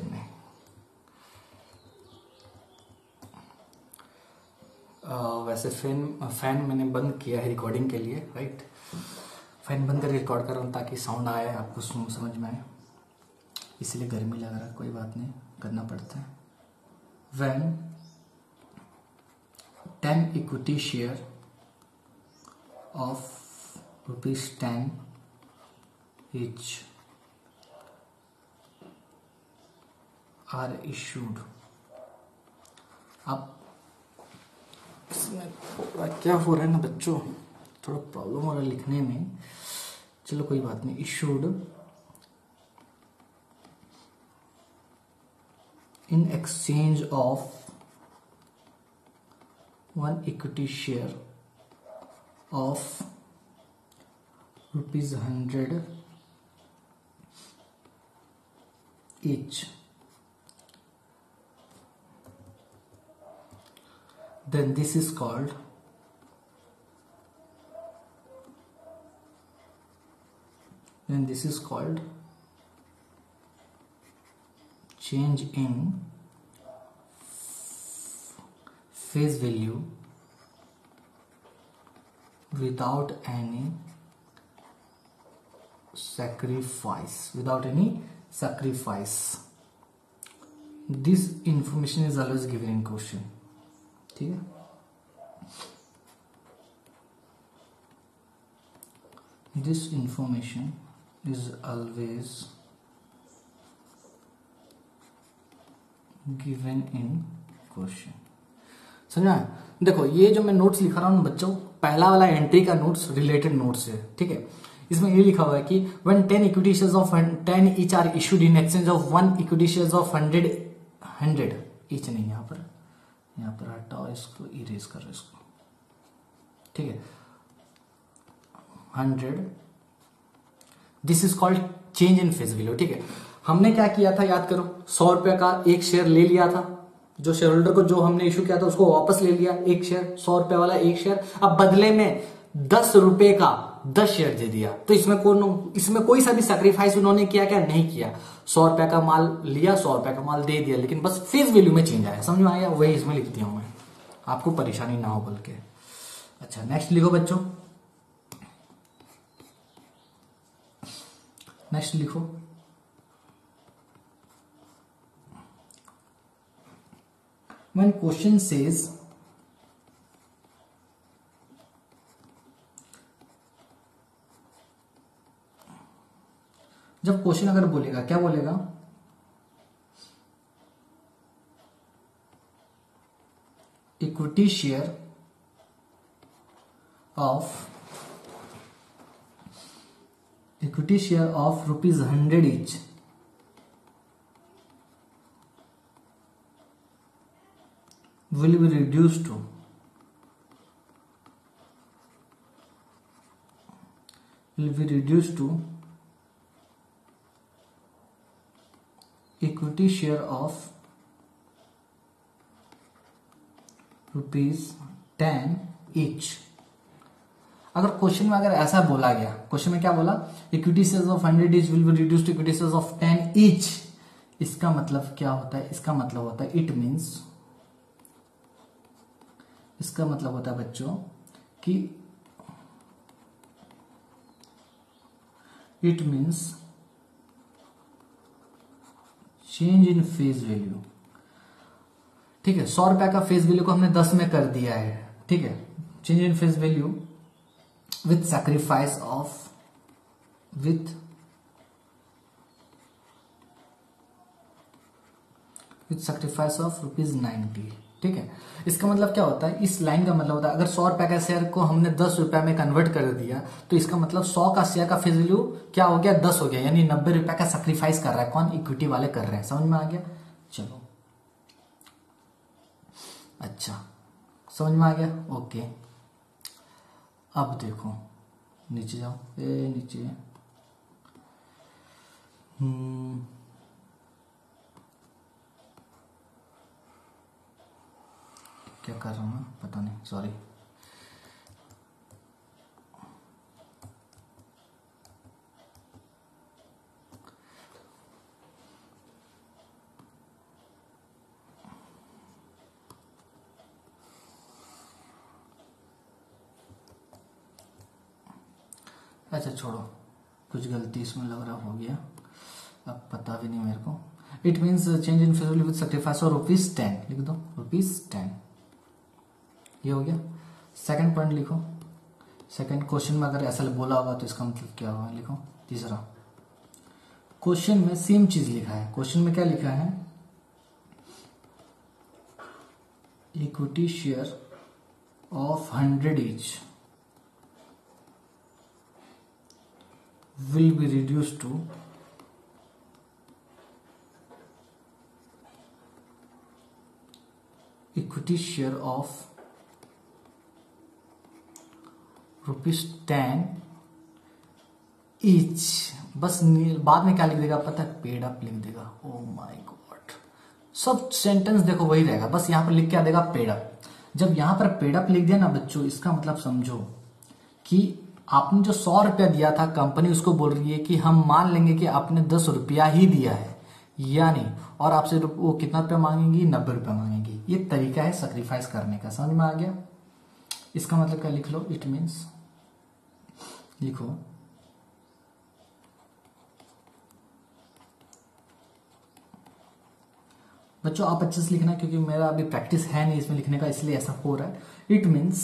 नहीं, वैसे फैन मैंने बंद किया है रिकॉर्डिंग के लिए, राइट। फैन बंद कर रिकॉर्ड कर रहा हूँ ताकि साउंड आए, आपको समझ में आए, इसलिए गर्मी लग रहा है, कोई बात नहीं, करना पड़ता है। When 10 equity share of ₹10 each are issued। अब इसमें क्या हो रहा है ना बच्चों, थोड़ा प्रॉब्लम हो रहा है लिखने में, चलो कोई बात नहीं। Issued in exchange of 1 equity share of ₹100 each, then this is called change in face value without any sacrifice। This information is always given in question, ठीक है। This information is always given in question। समझा? देखो ये जो मैं notes लिखा रहा हूँ बच्चों, पहला वाला एंट्री का नोट्स रिलेटेड नोट्स है, ठीक है। इसमें ये लिखा हुआ है कि when 10 equity shares of 10 each are issued in exchange of 1 equity shares of 100 each, नहीं यहाँ पर हटाओ इसको, इरेज करो इसको, ठीक है। 100, this is called change in face value, ठीक है। हमने क्या किया था याद करो, 100 रुपए का एक शेयर ले लिया था, जो शेयर होल्डर को जो हमने इशू किया था उसको वापस ले लिया, एक शेयर 100 रुपए वाला एक शेयर। अब बदले में 10 रुपए का 10 शेयर दे दिया, तो इसमें कोई सा भी सैक्रिफाइस उन्होंने किया क्या? नहीं किया। 100 रुपए का माल लिया, 100 रुपए का माल दे दिया, लेकिन बस फेस वैल्यू में चेंज आया, समझ में आया? वही इसमें लिख दिया हूं मैं, आपको परेशानी ना हो बोल के। अच्छा नेक्स्ट लिखो बच्चों, नेक्स्ट लिखो। When question says जब क्वेश्चन अगर बोलेगा, क्या बोलेगा? Equity share of ₹100 each will be reduced to equity share of ₹10 each। अगर क्वेश्चन में अगर ऐसा बोला गया, क्वेश्चन में क्या बोला? Equity shares of 100 each will be reduced to equity shares of 10 each। इसका मतलब क्या होता है? इसका मतलब होता है इसका मतलब होता है बच्चों कि it means change in face value, ठीक है। 100 रुपए का फेस वैल्यू को हमने 10 में कर दिया है, ठीक है। Change in face value with sacrifice of ₹90, ठीक है। इसका मतलब क्या होता है? इस लाइन का मतलब होता है अगर 100 रुपए का शेयर को हमने 10 रुपए में कन्वर्ट कर दिया, तो इसका मतलब 100 का शेयर का फेस वैल्यू क्या हो गया? 10 हो गया, यानी 90 रुपए का सैक्रिफाइस कर रहा है कौन? इक्विटी वाले कर रहे हैं। समझ में आ गया? चलो अच्छा, समझ में आ गया? ओके, अब देखो नीचे जाओ, नीचे क्या कर रहा हूँ मैं पता नहीं, सॉरी। अच्छा छोड़ो, कुछ गलती इसमें लग रहा हो गया, अब पता भी नहीं मेरे को। It means change in face value with sacrifice और ₹10 लिख दो, ₹10 ये हो गया। सेकंड पॉइंट लिखो, सेकंड क्वेश्चन में अगर ऐसा बोला होगा तो इसका मतलब क्या होगा, लिखो। तीसरा क्वेश्चन में सेम चीज लिखा है, क्वेश्चन में क्या लिखा है, equity share of 100 each will be reduced to equity share of ₹10 each। बस बाद में क्या लिख देगा पता है, पेड अप लिख देगा। ओ माय गॉड, सब सेंटेंस देखो वही रहेगा, बस यहां पर लिख क्या देगा, पेड अप। जब यहां पर पेड अप लिख दिया ना बच्चों, इसका मतलब समझो कि आपने जो ₹100 दिया था, कंपनी उसको बोल रही है कि हम मान लेंगे कि आपने ₹10 ही दिया है, यानी और आपसे वो कितना रुपया मांगेंगी, ₹90 मांगेंगी। ये तरीका है सैक्रिफाइस करने का, समझ में आ गया। इसका मतलब क्या लिख लो, इट मीन्स लिखो बच्चों, आप अच्छे से लिखना क्योंकि मेरा अभी प्रैक्टिस है नहीं इसमें लिखने का, इसलिए ऐसा हो रहा है। It means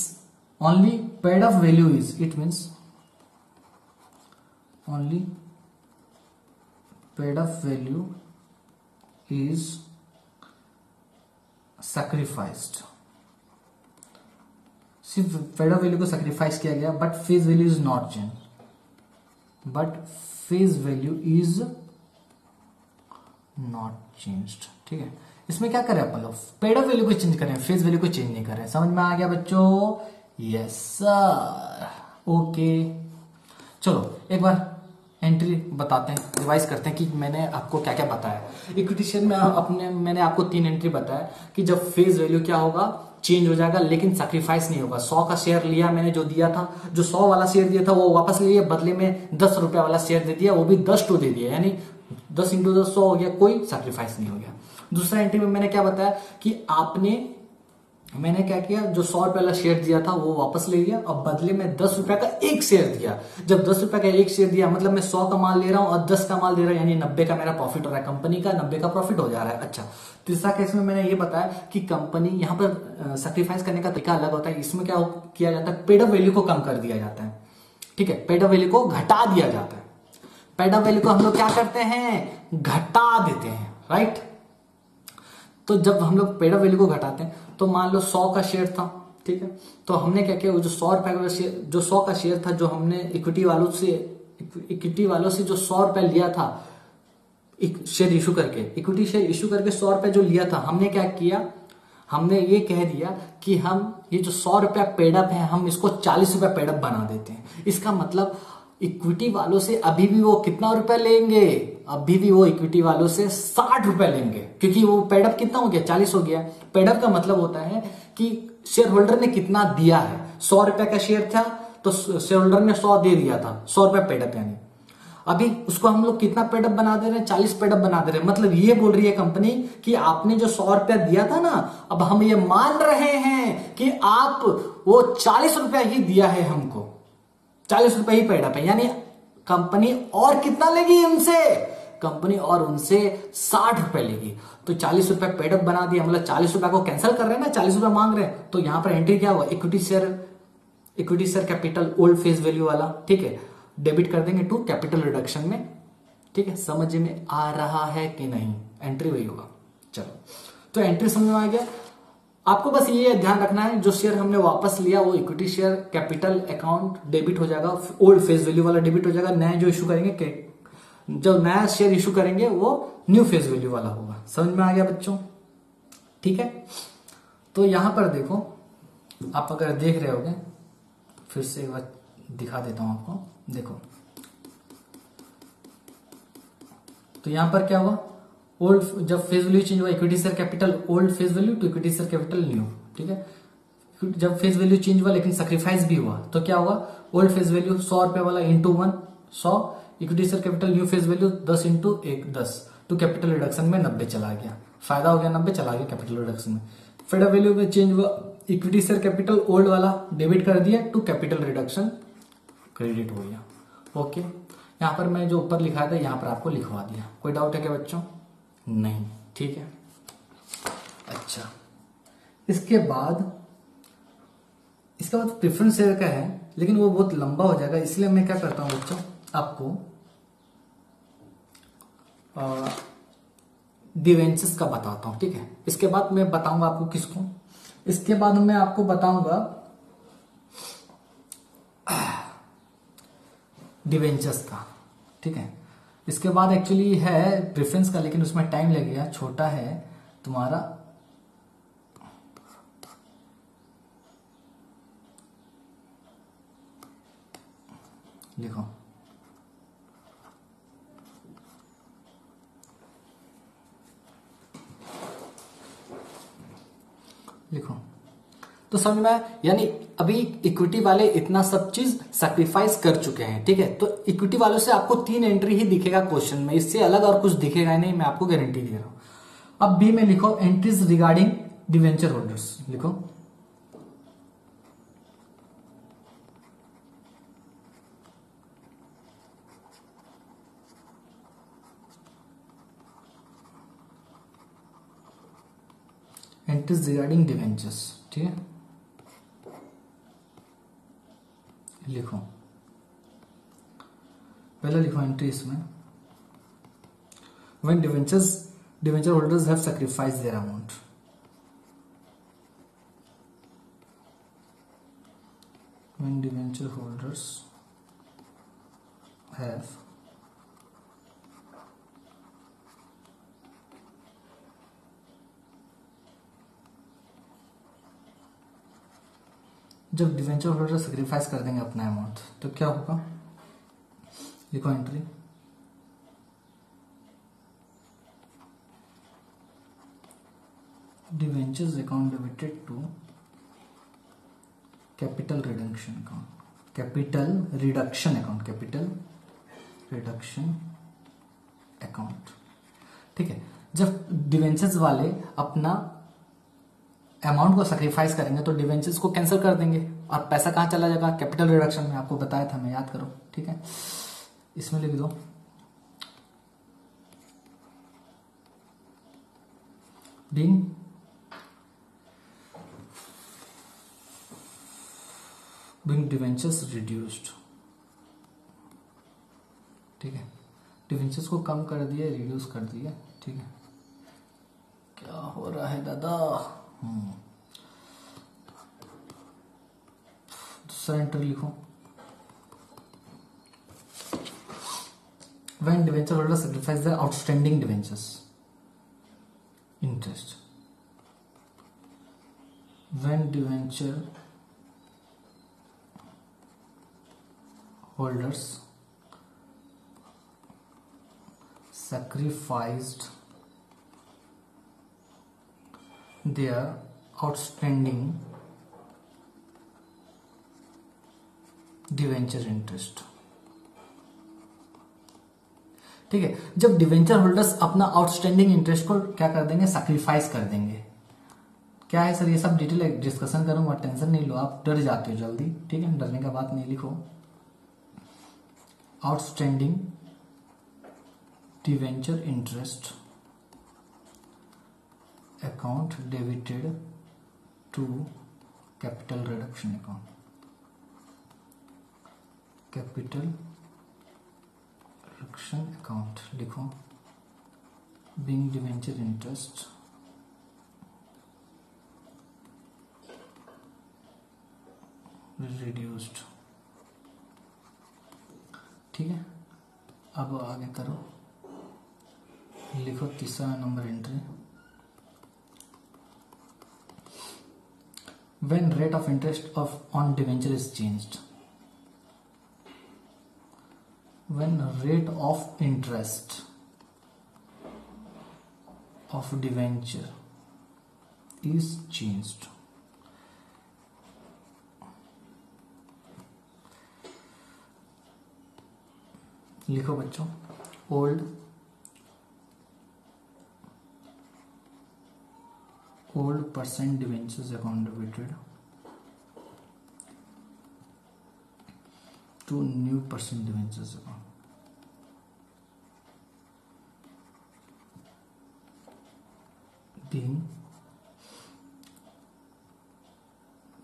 only paid up value is, it means only paid up value is sacrificed. सिर्फ पेड अप वैल्यू को सैक्रिफाइस किया गया, but face value is not change, but face value is not changed. ठीक है, इसमें क्या करें अपन लोग, पेड अप वैल्यू को चेंज करें, फेस वैल्यू को चेंज नहीं करें। समझ में आ गया बच्चों? Yes sir, okay. चलो एक बार एंट्री बताते हैं, रिवाइज करते हैं कि मैंने आपको क्या क्या बताया। इक्विटी शेयर में मैंने आपको 3 एंट्री बताया कि जब फेस वैल्यू क्या होगा, चेंज हो जाएगा, लेकिन सैक्रिफाइस नहीं होगा। 100 का शेयर लिया मैंने, जो दिया था, जो 100 वाला शेयर दिया था वो वापस ले लिया, बदले में ₹10 वाला शेयर दे दिया, वो भी 10 टू दे दिया, यानी 10 × 10 100 हो गया, कोई सैक्रिफाइस नहीं हो गया। दूसरा एंट्री में मैंने क्या बताया कि मैंने क्या किया, जो ₹100 वाला शेयर दिया था वो वापस ले लिया, अब बदले में ₹10 का एक शेयर दिया। जब ₹10 का एक शेयर दिया, मतलब मैं 100 का माल ले रहा हूं और 10 का माल दे रहा हूं, यानी 90 का मेरा प्रॉफिट हो रहा है, कंपनी का 90 का प्रॉफिट हो जा रहा है। अच्छा, तीसरा केस में मैंने ये बताया कि कंपनी यहां पर सैक्रिफाइस करने का तरीका अलग होता है। इसमें क्या किया जाता है, पेड अप वैल्यू को कम कर दिया जाता है। ठीक है, पेड अप वैल्यू को घटा दिया जाता है। पेड अप वैल्यू को हम लोग क्या करते हैं, घटा देते हैं, राइट। तो जब हम लोग पेड अप वैल्यू को घटाते हैं, तो मान लो 100 का शेयर था, ठीक है, तो हमने क्या किया, वो जो ₹100 का शेयर, जो 100 का शेयर था, जो हमने इक्विटी वालों से जो ₹100 लिया था शेयर इशू करके, इक्विटी शेयर इशू करके ₹100 जो लिया था, हमने क्या किया, हमने ये कह दिया कि हम ये जो ₹100 पेड अप है, हम इसको ₹40 पेड अप बना देते हैं। इसका मतलब इक्विटी वालों से अभी भी वो कितना रुपया लेंगे, अभी भी वो इक्विटी वालों से ₹60 लेंगे, क्योंकि वो पेड अप कितना हो गया, 40 हो गया। पेड अप का मतलब होता है कि शेयर होल्डर ने कितना दिया है। ₹100 का शेयर था तो शेयर होल्डर ने 100 दे दिया था, ₹100 पेड अप, यानी अभी उसको हम लोग कितना पेड अप बना दे रहे हैं, 40 पेड अप बना दे रहे हैं। मतलब ये बोल रही है कंपनी कि आपने जो ₹100 दिया था ना, अब हम ये मान रहे हैं कि आप वो ₹40 ही दिया है, हमको ₹40 ही पेड अप है, यानी कंपनी और कितना लेगी उनसे, कंपनी और उनसे ₹60 लेगी। तो ₹40 पेड अप बना दिया, मतलब ₹40 को कैंसिल कर रहे हैं ना, ₹40 मांग रहे हैं। तो यहां पर एंट्री क्या हुआ, equity share capital old face value वाला, ठीक है, डेबिट कर देंगे टू कैपिटल रिडक्शन में। ठीक है, समझ में आ रहा है कि नहीं, एंट्री वही होगा। चलो, तो एंट्री समझ में आ गया। आपको बस ये ध्यान रखना है, जो शेयर हमने वापस लिया वो equity share capital account debit हो जाएगा, ओल्ड फेस वैल्यू वाला डेबिट हो जाएगा। नया जो इशू करेंगे, जो नया शेयर इशू करेंगे वो न्यू फेस वैल्यू वाला होगा। समझ में आ गया बच्चों? ठीक है, तो यहां पर देखो, आप अगर देख रहे होगे, फिर से एक बार दिखा देता हूं आपको, देखो। तो यहां पर क्या हुआ, ओल्ड, जब फेस वैल्यू चेंज हुआ, equity share capital old face value to equity share capital new. ठीक है, जब फेस वैल्यू चेंज हुआ लेकिन सैक्रिफाइस भी हुआ, तो क्या होगा, ओल्ड फेस वैल्यू ₹100 वाला into 1 100, equity share capital new face value 10 × 1 10, to capital reduction में 90 चला गया, फायदा हो गया, 90 चला गया कैपिटल रिडक्शन में। फेड अप वैल्यू में चेंज हुआ, इक्विटी शेयर कैपिटल ओल्ड वाला डेबिट कर दिया टू कैपिटल रिडक्शन क्रेडिट हो गया। ओके, यहाँ पर मैं जो ऊपर लिखा था यहाँ पर आपको लिखवा दिया। कोई डाउट है क्या बच्चों? नहीं, ठीक है। अच्छा, इसके बाद प्रेफरेंस शेयर का है, लेकिन वो बहुत लंबा हो जाएगा, इसलिए मैं क्या करता हूँ बच्चों, आपको डिवेंचर्स का बताता हूँ, ठीक है। इसके बाद मैं बताऊंगा आपको किसको, इसके बाद मैं आपको बताऊंगा डिवेंचर्स का, ठीक है। इसके बाद एक्चुअली है प्रेफरेंस का, लेकिन उसमें टाइम लगेगा, छोटा है तुम्हारा। लिखो, लिखो, तो समझ में आया? यानी अभी इक्विटी वाले इतना सब चीज सैक्रिफाइस कर चुके हैं, ठीक है। तो इक्विटी वालों से आपको 3 एंट्री ही दिखेगा क्वेश्चन में, इससे अलग और कुछ दिखेगा नहीं, मैं आपको गारंटी दे रहा हूं। अब बी में लिखो एंट्रीज रिगार्डिंग डिवेंचर होल्डर्स, लिखो। एंट्रीज रिगार्डिंग डिवेंचर्स, ठीक है, लिखो। पहले लिखो एंट्री इसमें, when debenture holders have sacrifice their amount, when debenture holders have जब डिवेंचर होल्डर सेक्रीफाइस कर देंगे अपना अमाउंट तो क्या होगा, लिखो entry. Debentures account debited to capital reduction account, capital reduction account, ठीक है। जब डिवेंचर्स वाले अपना अमाउंट को सेक्रीफाइस करेंगे तो डिवेंचर्स को कैंसिल कर देंगे और पैसा कहां चला जाएगा, कैपिटल रिडक्शन में, आपको बताया था मैं, याद करो, ठीक है। इसमें लिख दो being डिवेंचर्स रिड्यूस्ड, ठीक है। डिवेंचर्स को कम कर दिया, रिड्यूस कर दिया, ठीक है। क्या हो रहा है दादा? दूसरा एंट्री लिखो, when debenture holder sacrifice the outstanding debentures interest, when debenture holders sacrificed their outstanding debenture interest, ठीक है। जब डिवेंचर होल्डर्स अपना आउटस्टैंडिंग इंटरेस्ट को क्या कर देंगे, सैक्रिफाइस कर देंगे। क्या है सर, ये सब डिटेल डिस्कशन करूंगा, टेंशन नहीं लो, आप डर जाते हो जल्दी, ठीक है, डरने का बात नहीं। लिखो outstanding debenture interest account debited to capital reduction account, capital reduction account, लिखो बीइंग डिवेंचर इंटरेस्ट रिड्यूस्ड, ठीक है। अब आगे करो, लिखो तीसरा number entry, when rate of interest of on debenture is changed, when rate of interest of debenture is changed, लिखो बच्चों old percent debentures account debited to new percent debentures account.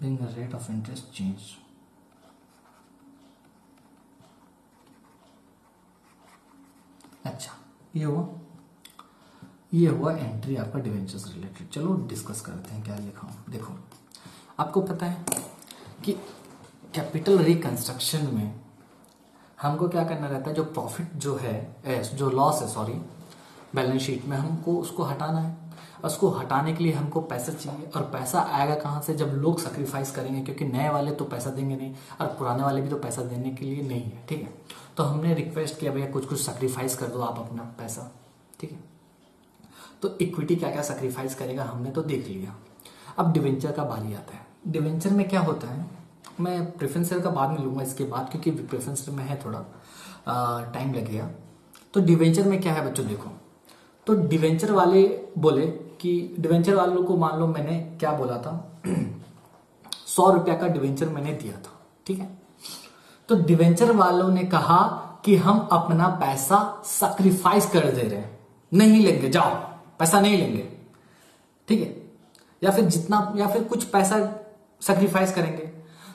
being a rate of interest change। अच्छा, ये हुआ entry आपका debentures related. चलो discuss करते हैं क्या लिखा हूं। देखो, आपको पता है कि कैपिटल रिकंस्ट्रक्शन में हमको क्या करना रहता है, जो प्रॉफिट जो है, जो लॉस है सॉरी, बैलेंस शीट में हमको उसको हटाना है। उसको हटाने के लिए हमको पैसा चाहिए, और पैसा आएगा कहाँ से, जब लोग सैक्रिफाइस करेंगे, क्योंकि नए वाले तो पैसा देंगे नहीं और पुराने वाले भी तो पैसा देने के लिए नहीं है। ठीक है, तो हमने रिक्वेस्ट किया भैया कुछ कुछ सैक्रिफाइस कर दो आप अपना पैसा। ठीक है, तो इक्विटी क्या क्या सैक्रिफाइस करेगा हमने तो देख लिया। अब डिवेंचर का बारी आता है। डिवेंचर में क्या होता है, मैं प्रेफरेंस का बाद में लूंगा इसके बाद, क्योंकि प्रेफरेंस में है थोड़ा टाइम लगेगा। तो डिवेंचर में क्या है बच्चों, देखो, तो डिवेंचर वाले बोले कि डिवेंचर वालों को, मान लो मैंने क्या बोला था, 100 रुपया का डिवेंचर मैंने दिया था। ठीक है, तो डिवेंचर वालों ने कहा कि हम अपना पैसा सैक्रिफाइस कर दे रहे हैं, नहीं लेंगे, जाओ पैसा नहीं लेंगे। ठीक है, या फिर जितना, या फिर कुछ पैसा सैक्रिफाइस करेंगे।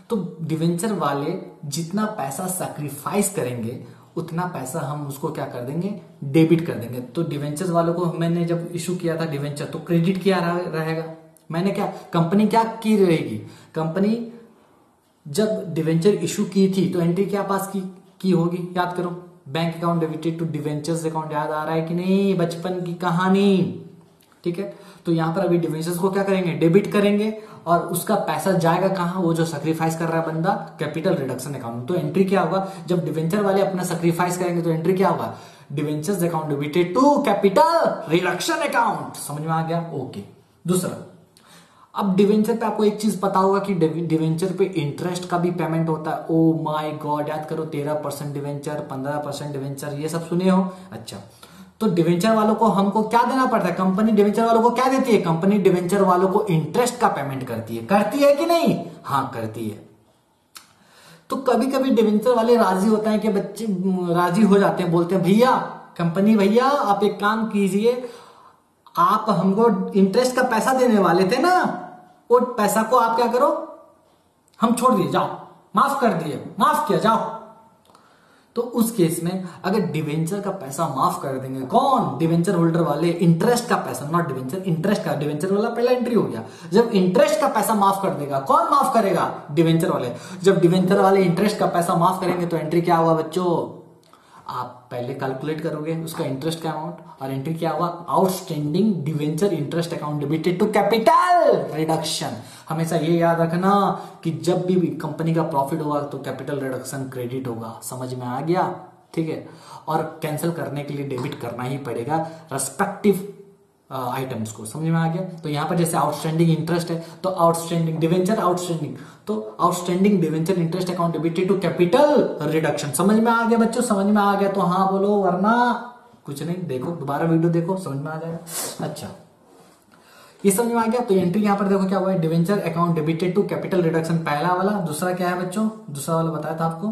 तो डिवेंचर वाले जितना पैसा सैक्रिफाइस करेंगे उतना पैसा हम उसको क्या कर देंगे, डेबिट कर देंगे। तो डिवेंचर्स वालों को मैंने जब इशू किया था डिवेंचर, तो क्रेडिट किया रहेगा। मैंने क्या, कंपनी क्या की रहेगी, कंपनी जब डिवेंचर इशू की थी तो एंट्री क्या पास की होगी, याद करो, bank account debited to debentures account. याद आ रहा है कि नहीं, बचपन की कहानी। ठीक है, तो यहां पर अभी डिवेंचर्स को क्या करेंगे, डेबिट करेंगे, और उसका पैसा जाएगा कहां, वो जो सैक्रिफाइस कर रहा है बंदा, कैपिटल रिडक्शन अकाउंट। तो एंट्री क्या होगा, जब डिवेंचर वाले अपना सैक्रिफाइस करेंगे तो एंट्री क्या होगा, debentures account debited to capital reduction account. समझ में आ गया, ओके। दूसरा, अब डिवेंचर पे आपको एक चीज पता होगा कि डिवेंचर पे इंटरेस्ट का भी पेमेंट होता है। ओ माय गॉड, याद करो, 13% डिवेंचर, 15% डिवेंचर, ये सब सुने हो। अच्छा, तो डिवेंचर वालों को हमको क्या देना पड़ता है, कंपनी डिवेंचर वालों को क्या देती है, कंपनी डिवेंचर वालों को इंटरेस्ट का पेमेंट करती है कि नहीं, हाँ करती है। तो कभी कभी डिवेंचर वाले राजी होते हैं कि बच्चे राजी हो जाते हैं, बोलते हैं भैया, कंपनी भैया आप एक काम कीजिए, आप हमको इंटरेस्ट का पैसा देने वाले थे ना, वो पैसा को आप क्या करो, हम छोड़ दिए, जाओ, माफ कर दिए, माफ किया, जाओ। तो उस केस में अगर डिवेंचर का पैसा माफ कर देंगे, कौन, डिवेंचर होल्डर वाले, इंटरेस्ट का पैसा, नॉट डिवेंचर, इंटरेस्ट का, डिवेंचर वाला पहला एंट्री हो गया। जब इंटरेस्ट का पैसा माफ कर देगा, कौन माफ करेगा, डिवेंचर वाले। जब डिवेंचर वाले इंटरेस्ट का पैसा माफ करेंगे तो एंट्री क्या हुआ बच्चों, आप पहले कैलकुलेट करोगे उसका इंटरेस्ट का अमाउंट, और एंट्री क्या हुआ, outstanding debenture interest account debited to capital reduction. हमेशा ये याद रखना कि जब भी कंपनी का प्रॉफिट होगा तो कैपिटल रिडक्शन क्रेडिट होगा। समझ में आ गया, ठीक है। और कैंसिल करने के लिए डेबिट करना ही पड़ेगा रेस्पेक्टिव आइटम्स को। समझ में आ गया। तो यहां पर जैसे आउटस्टैंडिंग इंटरेस्ट है तो आउटस्टैंडिंग डिवेंचर, आउटस्टैंडिंग, तो outstanding debenture interest account debited to capital reduction. समझ में आ गया बच्चों, समझ में आ गया तो हाँ बोलो, वरना कुछ नहीं, देखो दोबारा वीडियो देखो, समझ में आ जाएगा। अच्छा, ये समझ में आ गया। तो एंट्री यहां पर देखो क्या हुआ है, debenture account debited to capital reduction, पहला वाला। दूसरा क्या है बच्चों, दूसरा वाला बताया था आपको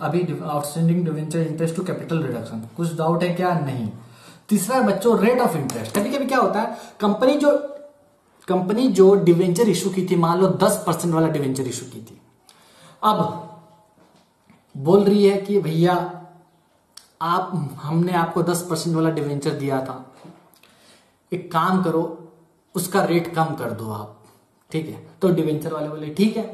अभी, outstanding debenture interest to capital reduction. कुछ डाउट है क्या, नहीं। तीसरा बच्चों रेट ऑफ इंटरेस्ट। कभी कभी क्या होता है, कंपनी जो डिवेंचर इशू की थी, मान लो 10% वाला डिवेंचर इशू की थी, अब बोल रही है कि भैया हमने आपको 10% वाला डिवेंचर दिया था, एक काम करो उसका रेट कम कर दो आप, ठीक है। तो डिवेंचर वाले बोले ठीक है।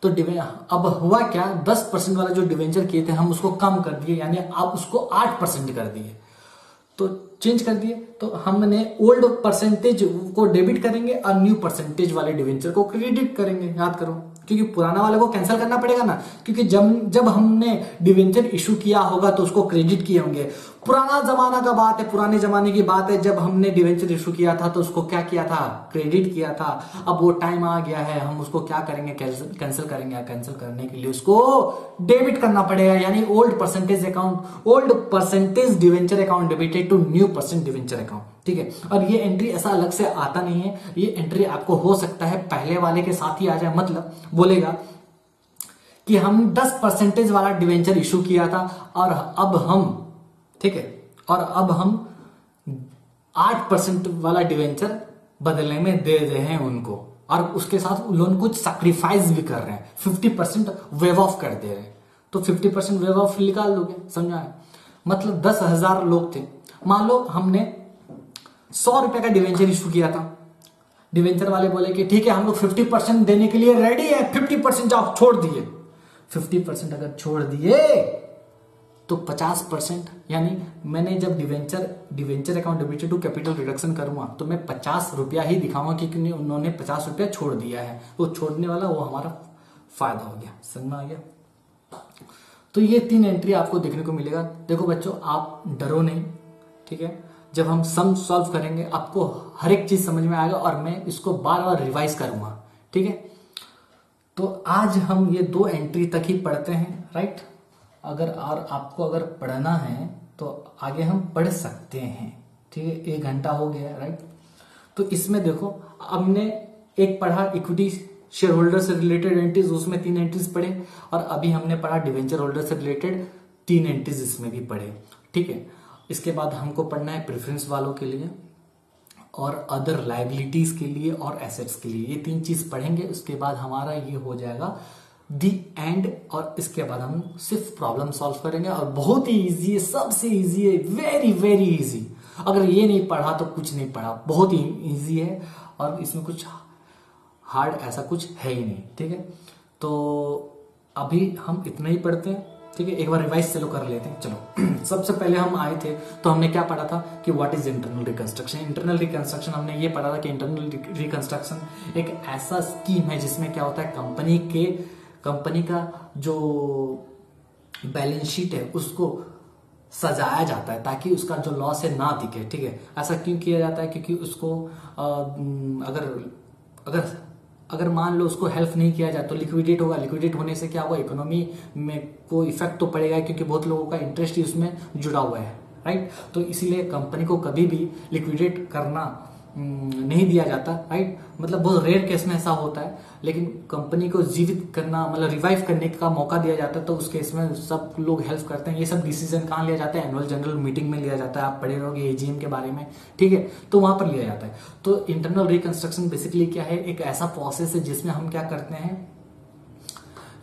तो अब हुआ क्या, 10% वाला जो डिवेंचर किए थे हम उसको कम कर दिए, यानी आप उसको 8% कर दिए, तो चेंज कर दिए। तो हमने ओल्ड परसेंटेज को डेबिट करेंगे और न्यू परसेंटेज वाले डिवेंचर को क्रेडिट करेंगे। याद करो, क्योंकि पुराना वाले को कैंसिल करना पड़ेगा ना, क्योंकि जब हमने डिवेंचर इशू किया होगा तो उसको क्रेडिट किए होंगे। पुराना जमाना का बात है, पुराने जमाने की बात है, जब हमने डिवेंचर इशू किया था तो उसको क्या किया था, क्रेडिट किया था। अब वो टाइम आ गया है, हम उसको क्या करेंगे, कैंसिल करेंगे। कैंसिल करने के लिए उसको डेबिट करना पड़ेगा, यानी old percentage account, old percentage debenture account debited to new percent debenture account, ठीक है। और ये एंट्री ऐसा अलग से आता नहीं है, ये एंट्री आपको हो सकता है पहले वाले के साथ ही आ जाए। मतलब बोलेगा कि हम 10% वाला डिवेंचर इशू किया था और अब हम, ठीक है, और अब हम 8% वाला डिवेंचर बदले में दे रहे हैं उनको, और उसके साथ लोन कुछ सैक्रिफाइस भी कर रहे हैं, 50% वेव ऑफ कर दे रहे हैं। तो 50% वेव ऑफ निकाल दोगे, समझा? मतलब 10,000 लोग थे, मान लो हमने 100 रुपए का डिवेंचर इशू किया था। डिवेंचर वाले बोले कि ठीक है हम लोग 50% देने के लिए रेडी है, 50% आप छोड़ दिए। 50% अगर छोड़ दिए तो 50%, यानी मैंने जब debenture account debited to capital reduction करूंगा तो मैं 50 रुपया ही दिखाऊंगा क्योंकि उन्होंने 50 रुपया छोड़ दिया है। वो छोड़ने वाला वो हमारा फायदा हो गया, समझ में आ गया? तो ये 3 एंट्री आपको देखने को मिलेगा। देखो बच्चों, आप डरो नहीं, ठीक है? जब हम सम सॉल्व करेंगे आपको हर एक चीज समझ में आएगा और मैं इसको बार बार रिवाइज करूंगा, ठीक है? तो आज हम ये 2 एंट्री तक ही पढ़ते हैं, राइट? अगर और आपको अगर पढ़ना है तो आगे हम पढ़ सकते हैं, ठीक है? 1 घंटा हो गया, राइट? तो इसमें देखो, हमने एक पढ़ा इक्विटी शेयर होल्डर से रिलेटेड एंट्रीज, उसमें 3 एंट्रीज पढ़े, और अभी हमने पढ़ा डिवेंचर होल्डर से रिलेटेड 3 एंट्रीज इसमें भी पढ़े, ठीक है? इसके बाद हमको पढ़ना है प्रेफरेंस वालों के लिए और अदर लाइबिलिटीज के लिए और एसेट्स के लिए। ये 3 चीज पढ़ेंगे, उसके बाद हमारा ये हो जाएगा दी एंड, और इसके बाद हम सिर्फ प्रॉब्लम सॉल्व करेंगे और बहुत ही इजी है, सबसे इजी है, वेरी वेरी इजी। अगर ये नहीं पढ़ा तो कुछ नहीं पढ़ा, बहुत ही इजी है और इसमें कुछ हार्ड ऐसा कुछ है ही नहीं, ठीक है? तो अभी हम इतना ही पढ़ते हैं, ठीक है? एक बार रिवाइज चलो कर लेते हैं। चलो सबसे पहले हम आए थे तो हमने क्या पढ़ा था कि what is internal reconstruction. Internal reconstruction हमने ये पढ़ा था कि इंटरनल रिकंस्ट्रक्शन एक ऐसा स्कीम है जिसमें क्या होता है, कंपनी का जो बैलेंस शीट है उसको सजाया जाता है ताकि उसका जो लॉस है ना दिखे, ठीक है? ऐसा क्यों किया जाता है? क्योंकि उसको अगर मान लो उसको हेल्प नहीं किया जाए तो लिक्विडेट होगा। लिक्विडेट होने से क्या होगा, इकोनॉमी में कोई इफेक्ट तो पड़ेगा क्योंकि बहुत लोगों का इंटरेस्ट ही उसमें जुड़ा हुआ है, राइट? तो इसीलिए कंपनी को कभी भी लिक्विडेट करना नहीं दिया जाता, राइट? मतलब बहुत रेयर केस में ऐसा होता है, लेकिन कंपनी को जीवित करना मतलब रिवाइव करने का मौका दिया जाता है, तो उस केस में सब लोग हेल्प करते हैं। ये सब डिसीजन कहाँ लिया जाता है? एनुअल जनरल मीटिंग में लिया जाता है। आप पढ़े रहोगे एजीएम के बारे में, ठीक है? तो वहां पर लिया जाता है। तो इंटरनल रिकंस्ट्रक्शन बेसिकली क्या है, एक ऐसा प्रोसेस है जिसमें हम क्या करते हैं,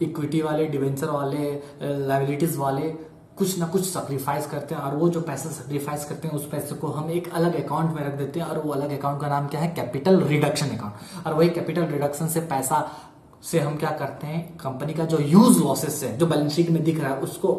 इक्विटी वाले, डिवेंचर वाले, लायबिलिटीज वाले कुछ ना कुछ सैक्रिफाइस करते हैं और वो जो पैसा सैक्रिफाइस करते हैं उस पैसे को हम एक अलग अकाउंट में रख देते हैं और वो अलग अकाउंट का नाम क्या है, कैपिटल रिडक्शन अकाउंट। और वही कैपिटल रिडक्शन से पैसा से हम क्या करते हैं, कंपनी का जो यूज लॉसेस है जो बैलेंस शीट में दिख रहा है उसको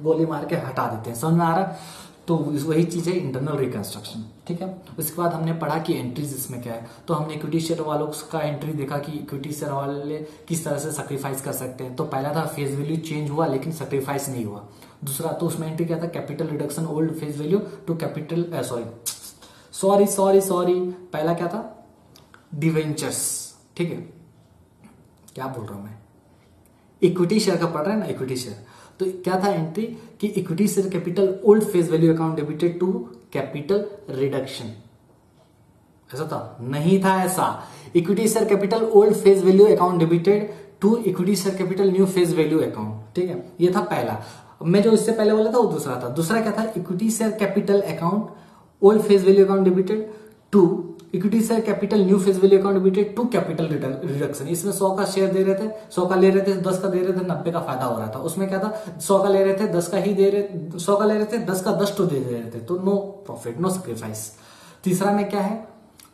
गोली मार के हटा देते हैं। समझ में आ रहा है? तो वही चीज है इंटरनल रिकंस्ट्रक्शन, ठीक है? उसके बाद हमने पढ़ा कि एंट्रीज इसमें क्या है। तो हमने इक्विटी शेयर वालों का एंट्री देखा कि इक्विटी शेयर वाले किस तरह से सैक्रिफाइस कर सकते हैं। तो पहला था फेस वैल्यू चेंज हुआ लेकिन सैक्रिफाइस नहीं हुआ। दूसरा तो उसमें एंट्री क्या था, capital reduction old face value to capital sorry पहला क्या था, डिवेंचर्स, ठीक है? क्या बोल रहा हूं मैं, इक्विटी शेयर का पढ़ रहे हैं ना, इक्विटी शेयर। तो क्या था एंट्री कि equity share capital old face value account debited to capital reduction. ऐसा था? नहीं था ऐसा। Equity share capital old face value account debited to equity share capital new face value account, ठीक है? ये था पहला। मैं जो इससे पहले बोला था वो दूसरा था। दूसरा क्या था, equity share capital account old face value account debited to equity share capital new face value account debited to capital reduction. इसमें 100 का शेयर दे रहे थे, 100 का ले रहे थे, 10 का दे रहे थे, 90 का फायदा हो रहा था। उसमें क्या था, 100 का ले रहे थे, 10 का ही दे रहे, 100 का ले रहे थे, 10 का 10 तो दे रहे थे, तो नो प्रॉफिट, नो सैक्रिफाइस। तीसरा में क्या है,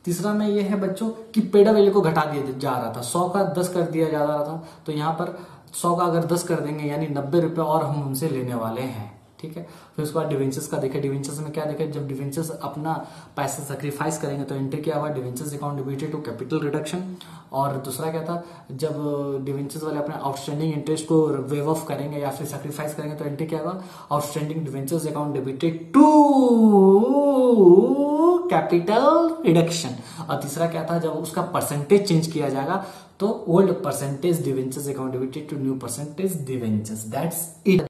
तीसरा में ये है बच्चों कि पेड वैल्यू को घटा दिया जा रहा था, 100 का 10 कर दिया जा रहा था। तो यहाँ पर 100 का अगर 10 कर देंगे यानी 90 रुपए और हम उनसे लेने वाले हैं, ठीक है? फिर उसके बाद डिवेंचर्स का देखे। डिवेंचर्स में क्या देखे, जब डिवेंचर्स अपना पैसा सैक्रिफाइस करेंगे तो एंट्री क्या हुआ, debentures account debited to capital reduction. और दूसरा क्या था, जब डिवेंचर्स वाले अपने आउटस्टैंडिंग इंटरेस्ट को वेव ऑफ करेंगे या फिर सैक्रिफाइस करेंगे तो एंट्री क्या हुआ, outstanding debentures account debited to capital reduction. और तीसरा क्या था, जब उसका परसेंटेज चेंज किया जाएगा तो old percentage debentures account debited to new percentage debentures. That's it.